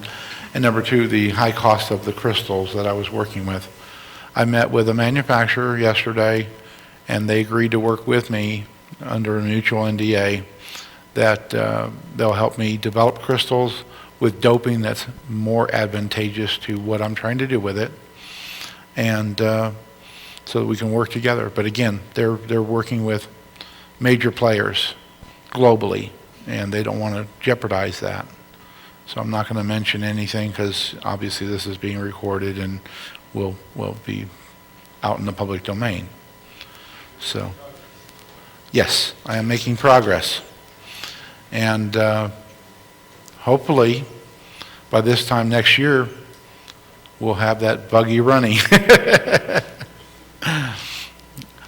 and number two, the high cost of the crystals that I was working with. I met with a manufacturer yesterday, and they agreed to work with me under a mutual NDA that they'll help me develop crystals with doping that's more advantageous to what I'm trying to do with it, and so that we can work together. But again, they're working with major players globally, and they don't want to jeopardize that. So I'm not going to mention anything because obviously this is being recorded and will be out in the public domain. So yes, I am making progress, and hopefully, by this time next year, we'll have that buggy running.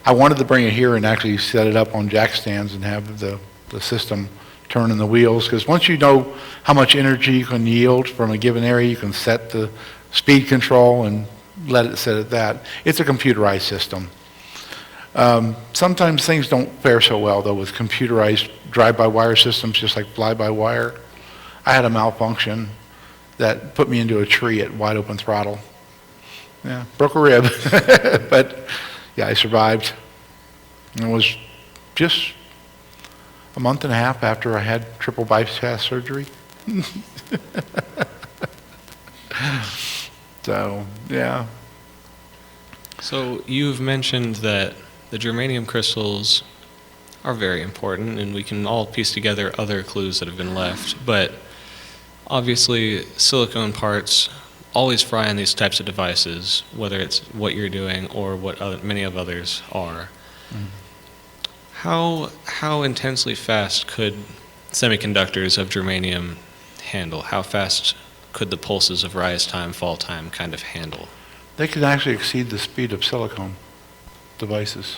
I wanted to bring it here and actually set it up on jack stands and have the system turning the wheels, because once you know how much energy you can yield from a given area, you can set the speed control and let it set at that. It's a computerized system. Sometimes things don't fare so well, though, with computerized drive-by-wire systems, just like fly-by-wire. I had a malfunction that put me into a tree at wide open throttle. Yeah, broke a rib, but yeah, I survived. And it was just a month and a half after I had triple bypass surgery. So, yeah. So you've mentioned that the germanium crystals are very important, and we can all piece together other clues that have been left, but obviously silicone parts always fry in these types of devices, whether it's what you're doing or what many of others are. Mm. How intensely fast could semiconductors of germanium handle? How fast could the pulses of rise time, fall time kind of handle? They could actually exceed the speed of silicone devices.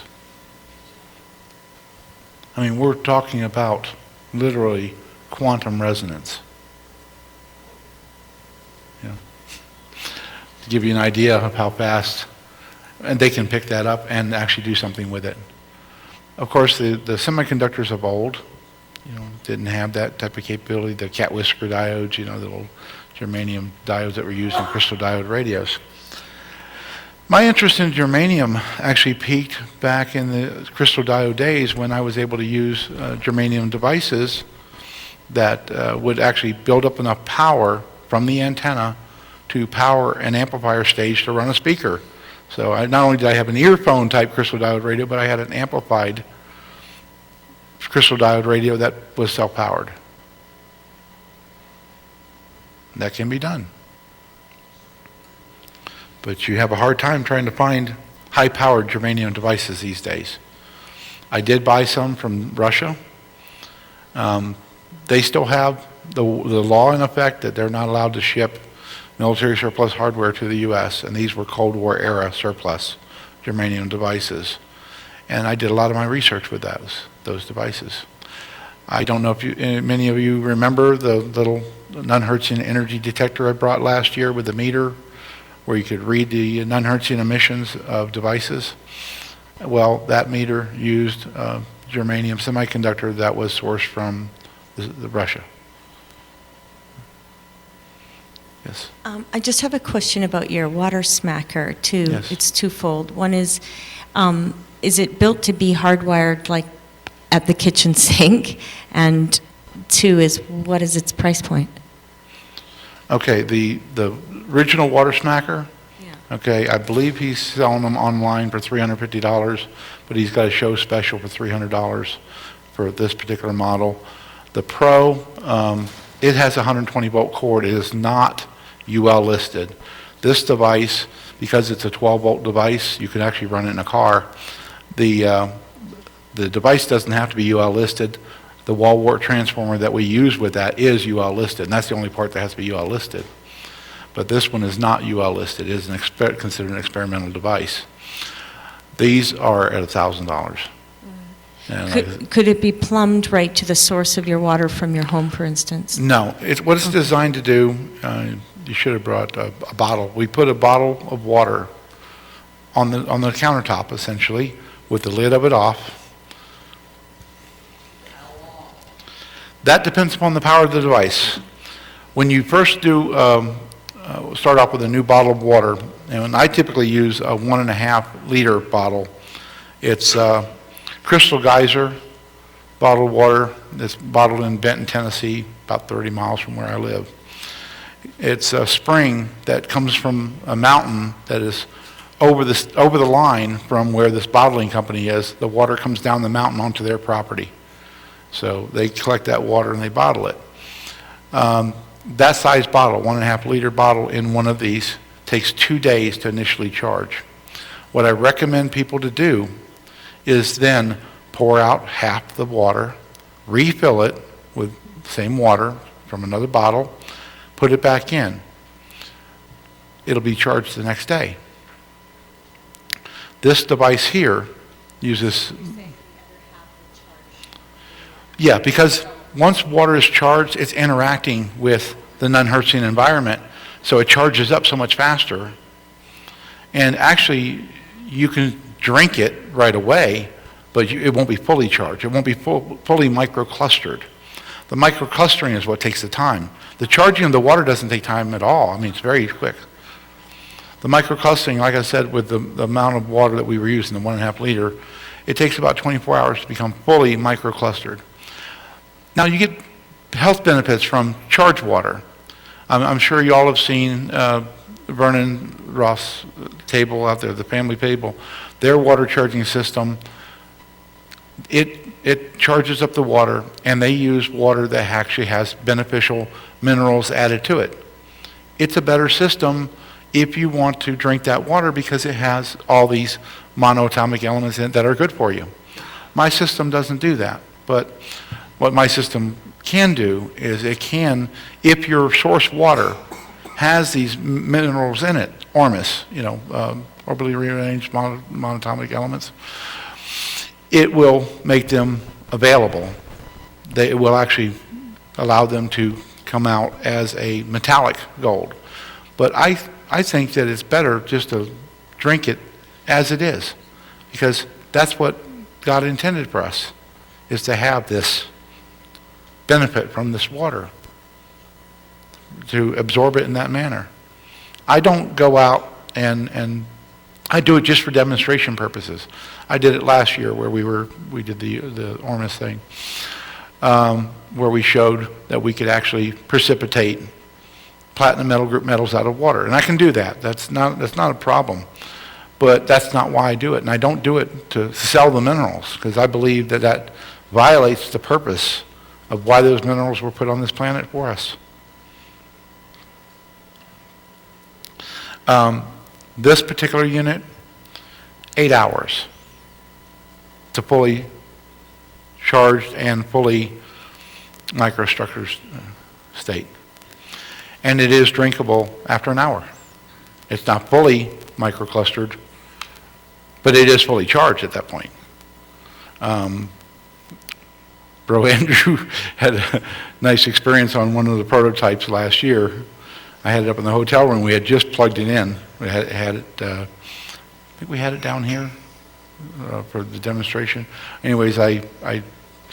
I mean, we're talking about literally quantum resonance. Yeah. To give you an idea of how fast, and they can pick that up and actually do something with it. Of course, the semiconductors of old, didn't have that type of capability. The cat whisker diodes, the little germanium diodes that were used in crystal diode radios. My interest in germanium actually peaked back in the crystal diode days when I was able to use germanium devices that would actually build up enough power from the antenna to power an amplifier stage to run a speaker. So not only did I have an earphone type crystal diode radio, but I had an amplified crystal diode radio that was self-powered. That can be done. But you have a hard time trying to find high-powered germanium devices these days. I did buy some from Russia. They still have the law in effect that they're not allowed to ship military surplus hardware to the U.S., and these were Cold War era surplus germanium devices. And I did a lot of my research with those devices. I don't know if many of you remember the little non-hertzian energy detector I brought last year with the meter, where you could read the non-hertzian emissions of devices. Well, that meter used germanium semiconductor that was sourced from Russia. Yes. I just have a question about your water smacker, too. Yes. It's twofold. One is it built to be hardwired like at the kitchen sink? And two is, what is its price point? Okay, the original water smacker, Yeah. okay, I believe he's selling them online for $350, but he's got a show special for $300 for this particular model. The Pro, it has a 120-volt cord. It is not UL listed. This device, because it's a 12-volt device, you can actually run it in a car. The device doesn't have to be UL listed. The wall wart transformer that we use with that is UL listed, and that's the only part that has to be UL listed. But this one is not UL listed. It is considered an experimental device. These are at $1,000. Could it be plumbed right to the source of your water from your home, for instance? No. What it's designed to do, you should have brought a bottle. We put a bottle of water on the countertop, essentially, with the lid of it off. That depends upon the power of the device. When you first do start off with a new bottle of water, and I typically use a 1.5 liter bottle. It's Crystal Geyser bottled water that's bottled in Benton, Tennessee, about 30 miles from where I live. It's a spring that comes from a mountain that is over the line from where this bottling company is. The water comes down the mountain onto their property. So they collect that water and they bottle it. That size bottle, 1.5 liter bottle in one of these, takes 2 days to initially charge. What I recommend people to do is then pour out half the water, refill it with the same water from another bottle, put it back in. It'll be charged the next day. This device here uses... Yeah, because once water is charged, it's interacting with the non-hertzian environment, so it charges up so much faster. And actually, you can drink it right away, but it won't be fully charged. It won't be fully microclustered. The microclustering is what takes the time. The charging of the water doesn't take time at all. I mean, it's very quick. The microclustering, like I said, with the amount of water that we were using, the 1.5 liter, it takes about 24 hours to become fully microclustered. Now, you get health benefits from charged water. I'm sure you all have seen Vernon Ross' table out there, the family table. Their water charging system, it charges up the water, and they use water that actually has beneficial minerals added to it. It's a better system if you want to drink that water because it has all these monoatomic elements in it that are good for you. My system doesn't do that, but what my system can do is it can, if your source water has these minerals in it, ormus, orbitally rearranged monatomic elements, it will make them available. It will actually allow them to come out as a metallic gold. But I think that it's better just to drink it as it is, because that's what God intended for us, is to have this benefit from this water, to absorb it in that manner. I don't go out and I do it just for demonstration purposes. I did it last year where we did the Ormus thing, where we showed that we could actually precipitate platinum metal group metals out of water, and I can do that. That's not a problem, but that's not why I do it, and I don't do it to sell the minerals, because I believe that violates the purpose of why those minerals were put on this planet for us. This particular unit, 8 hours to fully charged and fully microstructured state. And it is drinkable after an hour. It's not fully microclustered, but it is fully charged at that point. Bro Andrew had a nice experience on one of the prototypes last year. I had it up in the hotel room. We had just plugged it in. We had it, I think we had it down here for the demonstration. Anyways, I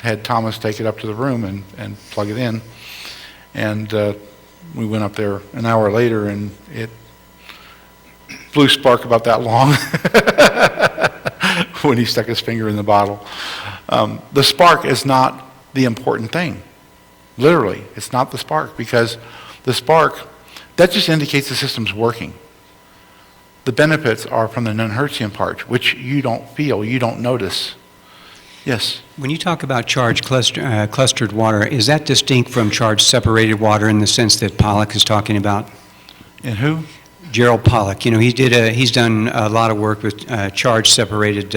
had Thomas take it up to the room and plug it in. And we went up there an hour later, and it blew spark about that long when he stuck his finger in the bottle. The spark is not the important thing. Literally, it's not the spark, because the spark, that just indicates the system's working. The benefits are from the non-hertzian part, which you don't feel, you don't notice. Yes? When you talk about charged clustered water, is that distinct from charged separated water in the sense that Pollack is talking about? And who? Gerald Pollack. You know, he's done a lot of work with charged separated,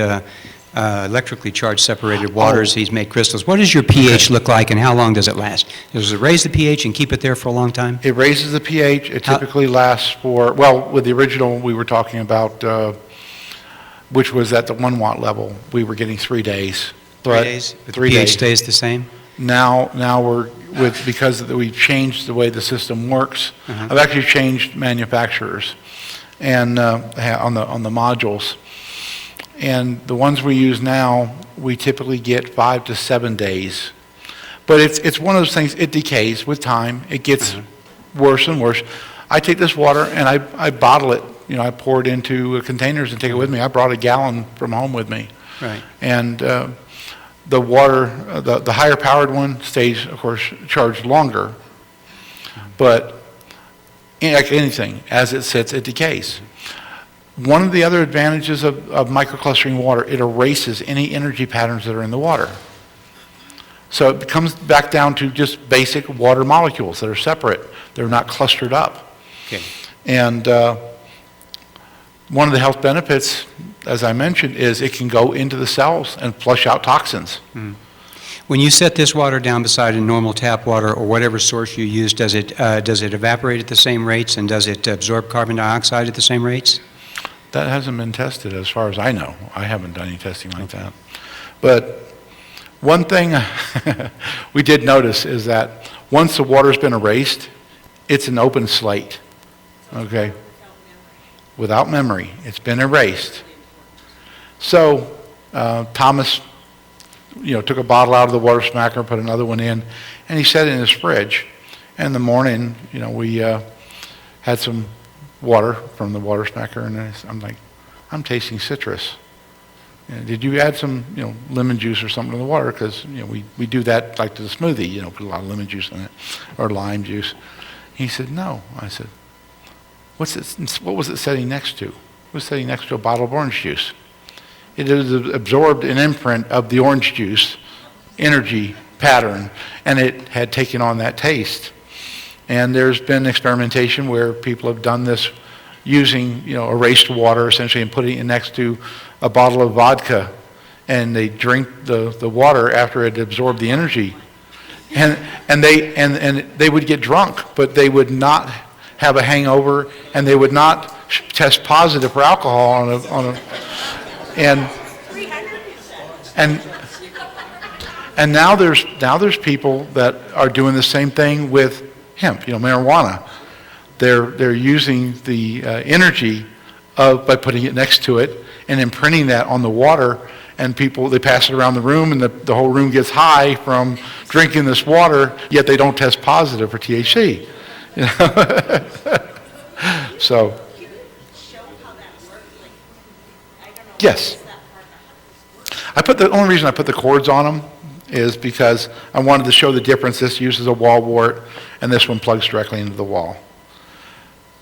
electrically charged separated waters. He's made crystals. What does your pH look like, and how long does it last? Does it raise the pH and keep it there for a long time? It raises the pH. It typically lasts for, well, with the original we were talking about, which was at the 1 watt level, we were getting 3 days. 3 days? But the pH stays the same? Now we're, because we've changed the way the system works, I've actually changed manufacturers and on the modules. And the ones we use now, we typically get 5 to 7 days. But it's one of those things, it decays with time. It gets worse and worse. I take this water and I bottle it. You know, I pour it into containers and take it with me. I brought a gallon from home with me. Right. And the water, the higher powered one stays, of course, charged longer. But like anything, as it sits, it decays. One of the other advantages of microclustering water, it erases any energy patterns that are in the water. So it comes back down to just basic water molecules that are separate. They're not clustered up. Okay. And one of the health benefits, as I mentioned, is it can go into the cells and flush out toxins. When you set this water down beside a normal tap water or whatever source you use, does it evaporate at the same rates, and does it absorb carbon dioxide at the same rates? That hasn't been tested as far as I know. I haven't done any testing like that. But one thing we did notice is that once the water's been erased, it's an open slate, okay? Without memory. It's been erased. So Thomas, took a bottle out of the water smacker, put another one in, and he set it in his fridge. And in the morning, we had some water from the water smacker, and I'm like, I'm tasting citrus. Did you add some, lemon juice or something to the water? Because, we do that like to the smoothie, put a lot of lemon juice in it, or lime juice. He said, no. I said, what was it sitting next to? It was sitting next to a bottle of orange juice. It has absorbed an imprint of the orange juice energy pattern, and it had taken on that taste. And there's been experimentation where people have done this using, erased water essentially and putting it next to a bottle of vodka, and they drink the water after it absorbed the energy. And they would get drunk, but they would not have a hangover, and they would not test positive for alcohol and now there's people that are doing the same thing with hemp, marijuana. They're using the energy by putting it next to it and imprinting that on the water, and they pass it around the room, and the whole room gets high from drinking this water, yet they don't test positive for THC. So, yes. The only reason I put the cords on them is because I wanted to show the difference. This uses a wall wart, and this one plugs directly into the wall.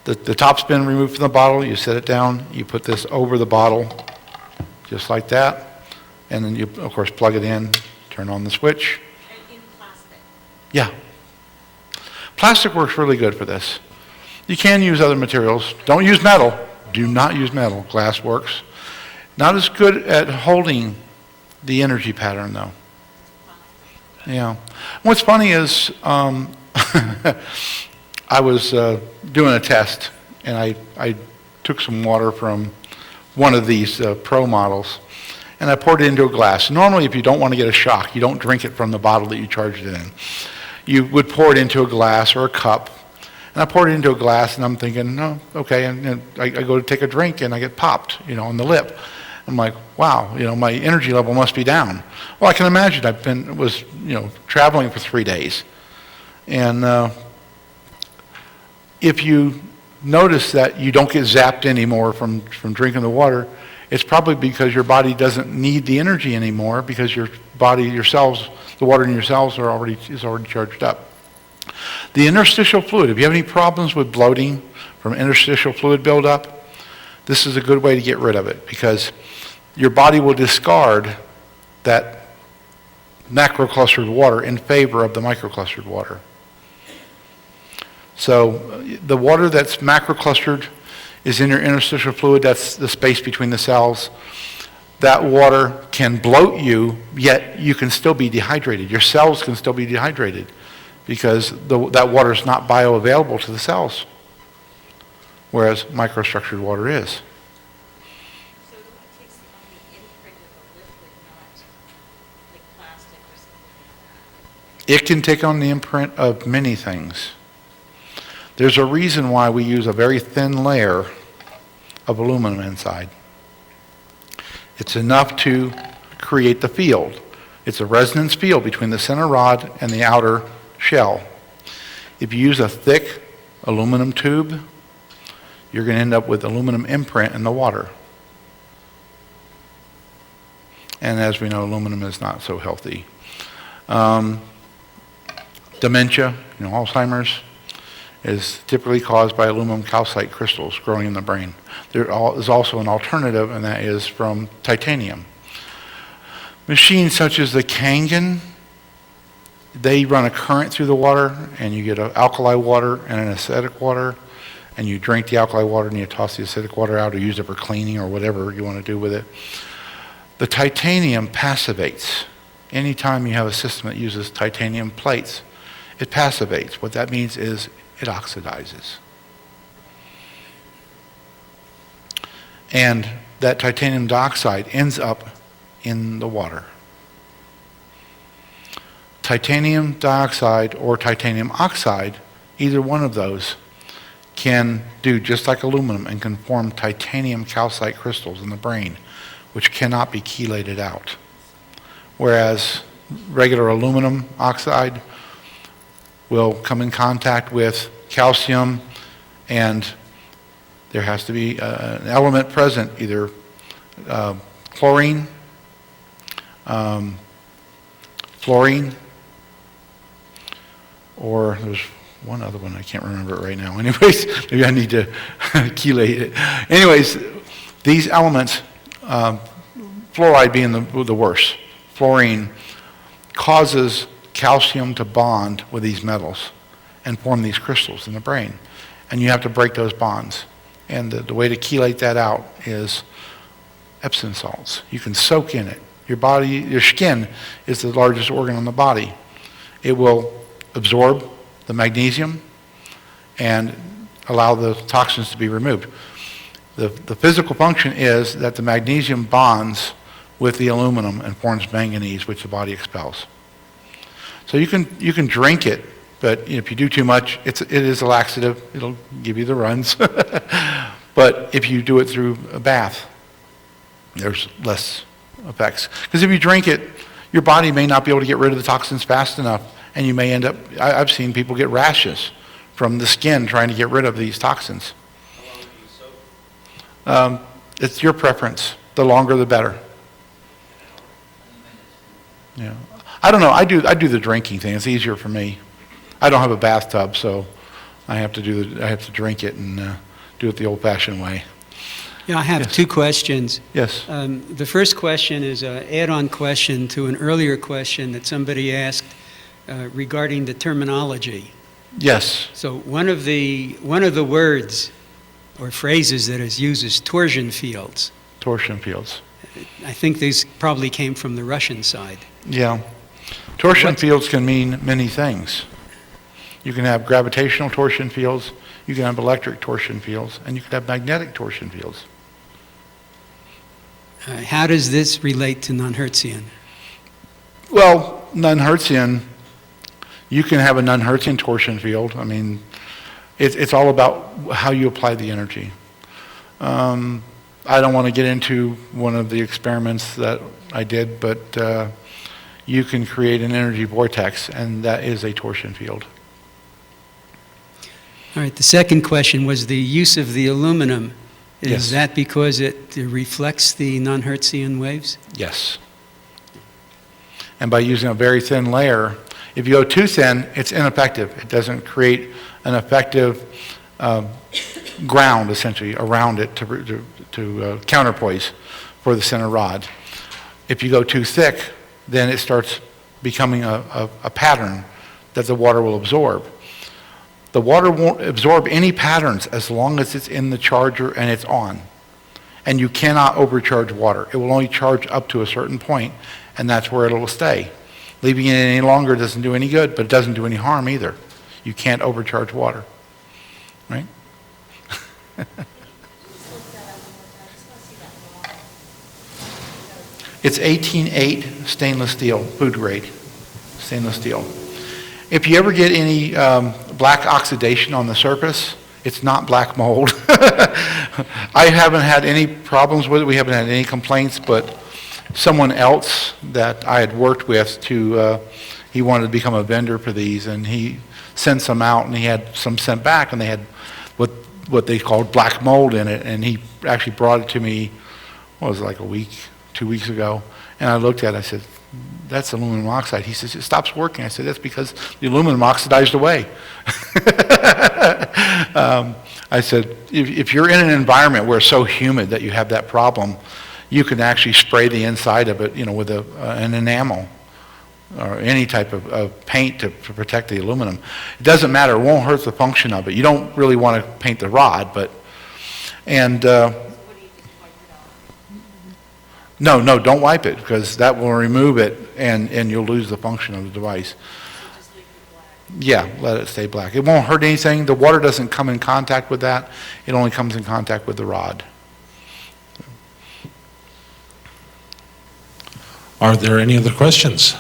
The top's been removed from the bottle. You set it down. You put this over the bottle, just like that, and then you, of course, plug it in, turn on the switch. And in plastic? Yeah. Plastic works really good for this. You can use other materials. Don't use metal. Do not use metal. Glass works. Not as good at holding the energy pattern, though. Yeah. What's funny is I was doing a test, and I took some water from one of these Pro models, and I poured it into a glass. Normally, if you don't want to get a shock, you don't drink it from the bottle that you charged it in. You would pour it into a glass or a cup, and I poured it into a glass, and I'm thinking, no, okay, and I go to take a drink, and I get popped, on the lip. I'm like, wow, my energy level must be down. Well, I can imagine. Was traveling for 3 days, and if you notice that you don't get zapped anymore from drinking the water, it's probably because your body doesn't need the energy anymore because your cells, the water in your cells is already charged up. The interstitial fluid, if you have any problems with bloating from interstitial fluid buildup, this is a good way to get rid of it because your body will discard that macroclustered water in favor of the microclustered water. So the water that's macroclustered is in your interstitial fluid, that's the space between the cells. That water can bloat you, yet you can still be dehydrated. Your cells can still be dehydrated because that water is not bioavailable to the cells, whereas microstructured water is. So it only takes on the imprint of a liquid, not like plastic or something like that? It can take on the imprint of many things. There's a reason why we use a very thin layer of aluminum inside. It's enough to create the field. It's a resonance field between the center rod and the outer shell. If you use a thick aluminum tube, you're going to end up with aluminum imprint in the water. And as we know, aluminum is not so healthy. Dementia, Alzheimer's, is typically caused by aluminum calcite crystals growing in the brain. There is also an alternative, and that is from titanium. Machines such as the Kangen, they run a current through the water, and you get an alkali water and an acidic water, and you drink the alkali water and you toss the acidic water out or use it for cleaning or whatever you want to do with it. The titanium passivates. Anytime you have a system that uses titanium plates, it passivates. What that means is it oxidizes. And that titanium dioxide ends up in the water. Titanium dioxide or titanium oxide, either one of those, can do just like aluminum and can form titanium calcite crystals in the brain, which cannot be chelated out. Whereas regular aluminum oxide will come in contact with calcium, and there has to be an element present, either chlorine, fluorine, or there's one other one, I can't remember it right now. Anyways, maybe I need to chelate it. Anyways, these elements, fluoride being the worst, fluorine causes calcium to bond with these metals and form these crystals in the brain. And you have to break those bonds. And the way to chelate that out is Epsom salts. You can soak in it. Your skin is the largest organ on the body. It will absorb the magnesium and allow the toxins to be removed. The physical function is that the magnesium bonds with the aluminum and forms manganese, which the body expels. So you can drink it, but if you do too much, it is a laxative. It'll give you the runs. But if you do it through a bath, there's less effects. Because if you drink it, your body may not be able to get rid of the toxins fast enough, and you may end up, I've seen people get rashes from the skin trying to get rid of these toxins. How long do you soak? It's your preference. The longer, the better. Yeah. I don't know. I do the drinking thing. It's easier for me. I don't have a bathtub, so I have to drink it and do it the old-fashioned way. Yeah, I have two questions. Yes. The first question is an add-on question to an earlier question that somebody asked regarding the terminology. Yes. So one of the words or phrases that is used is torsion fields. Torsion fields. I think these probably came from the Russian side. Yeah. Torsion fields can mean many things. You can have gravitational torsion fields, you can have electric torsion fields, and you can have magnetic torsion fields. How does this relate to non-hertzian? Well, non-hertzian, you can have a non-hertzian torsion field. I mean, it's all about how you apply the energy. I don't want to get into one of the experiments that I did, but you can create an energy vortex, and that is a torsion field. All right, the second question was the use of the aluminum. Is Yes. that because it reflects the non-hertzian waves? Yes. And by using a very thin layer, if you go too thin, it's ineffective. It doesn't create an effective ground, essentially, around it to counterpoise for the center rod. If you go too thick, then it starts becoming a pattern that the water will absorb. The water won't absorb any patterns as long as it's in the charger and it's on. And you cannot overcharge water. It will only charge up to a certain point, and that's where it will stay. Leaving it any longer doesn't do any good, but it doesn't do any harm either. You can't overcharge water, right? It's 18.8 stainless steel, food grade stainless steel. If you ever get any black oxidation on the surface, it's not black mold. I haven't had any problems with it. We haven't had any complaints, but someone else that I had worked with he wanted to become a vendor for these, and he sent some out, and he had some sent back, and they had what they called black mold in it, and he actually brought it to me, what was it, like a week, 2 weeks ago, and I looked at it, I said, that's aluminum oxide. He says, it stops working. I said, that's because the aluminum oxidized away. I said, if you're in an environment where it's so humid that you have that problem, you can actually spray the inside of it, with an enamel or any type of paint to protect the aluminum. It doesn't matter. It won't hurt the function of it. You don't really want to paint the rod, No, don't wipe it, because that will remove it and you'll lose the function of the device. Yeah, let it stay black. It won't hurt anything. The water doesn't come in contact with that. It only comes in contact with the rod. Are there any other questions?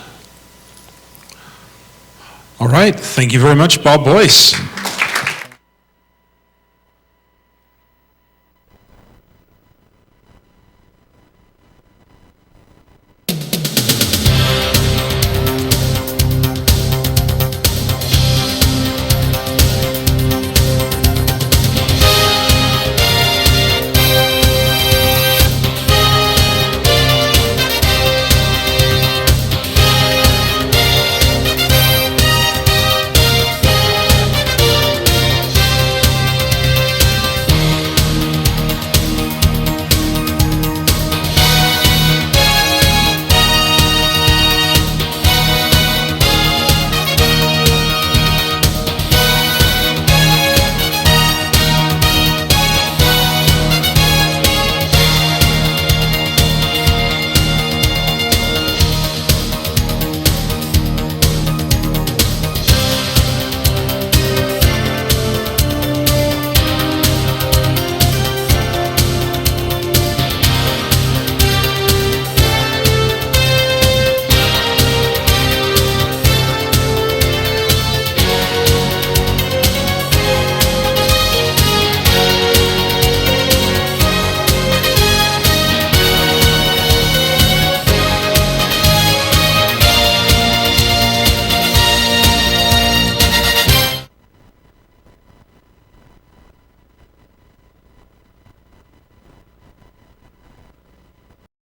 All right, thank you very much, Bob Boyce.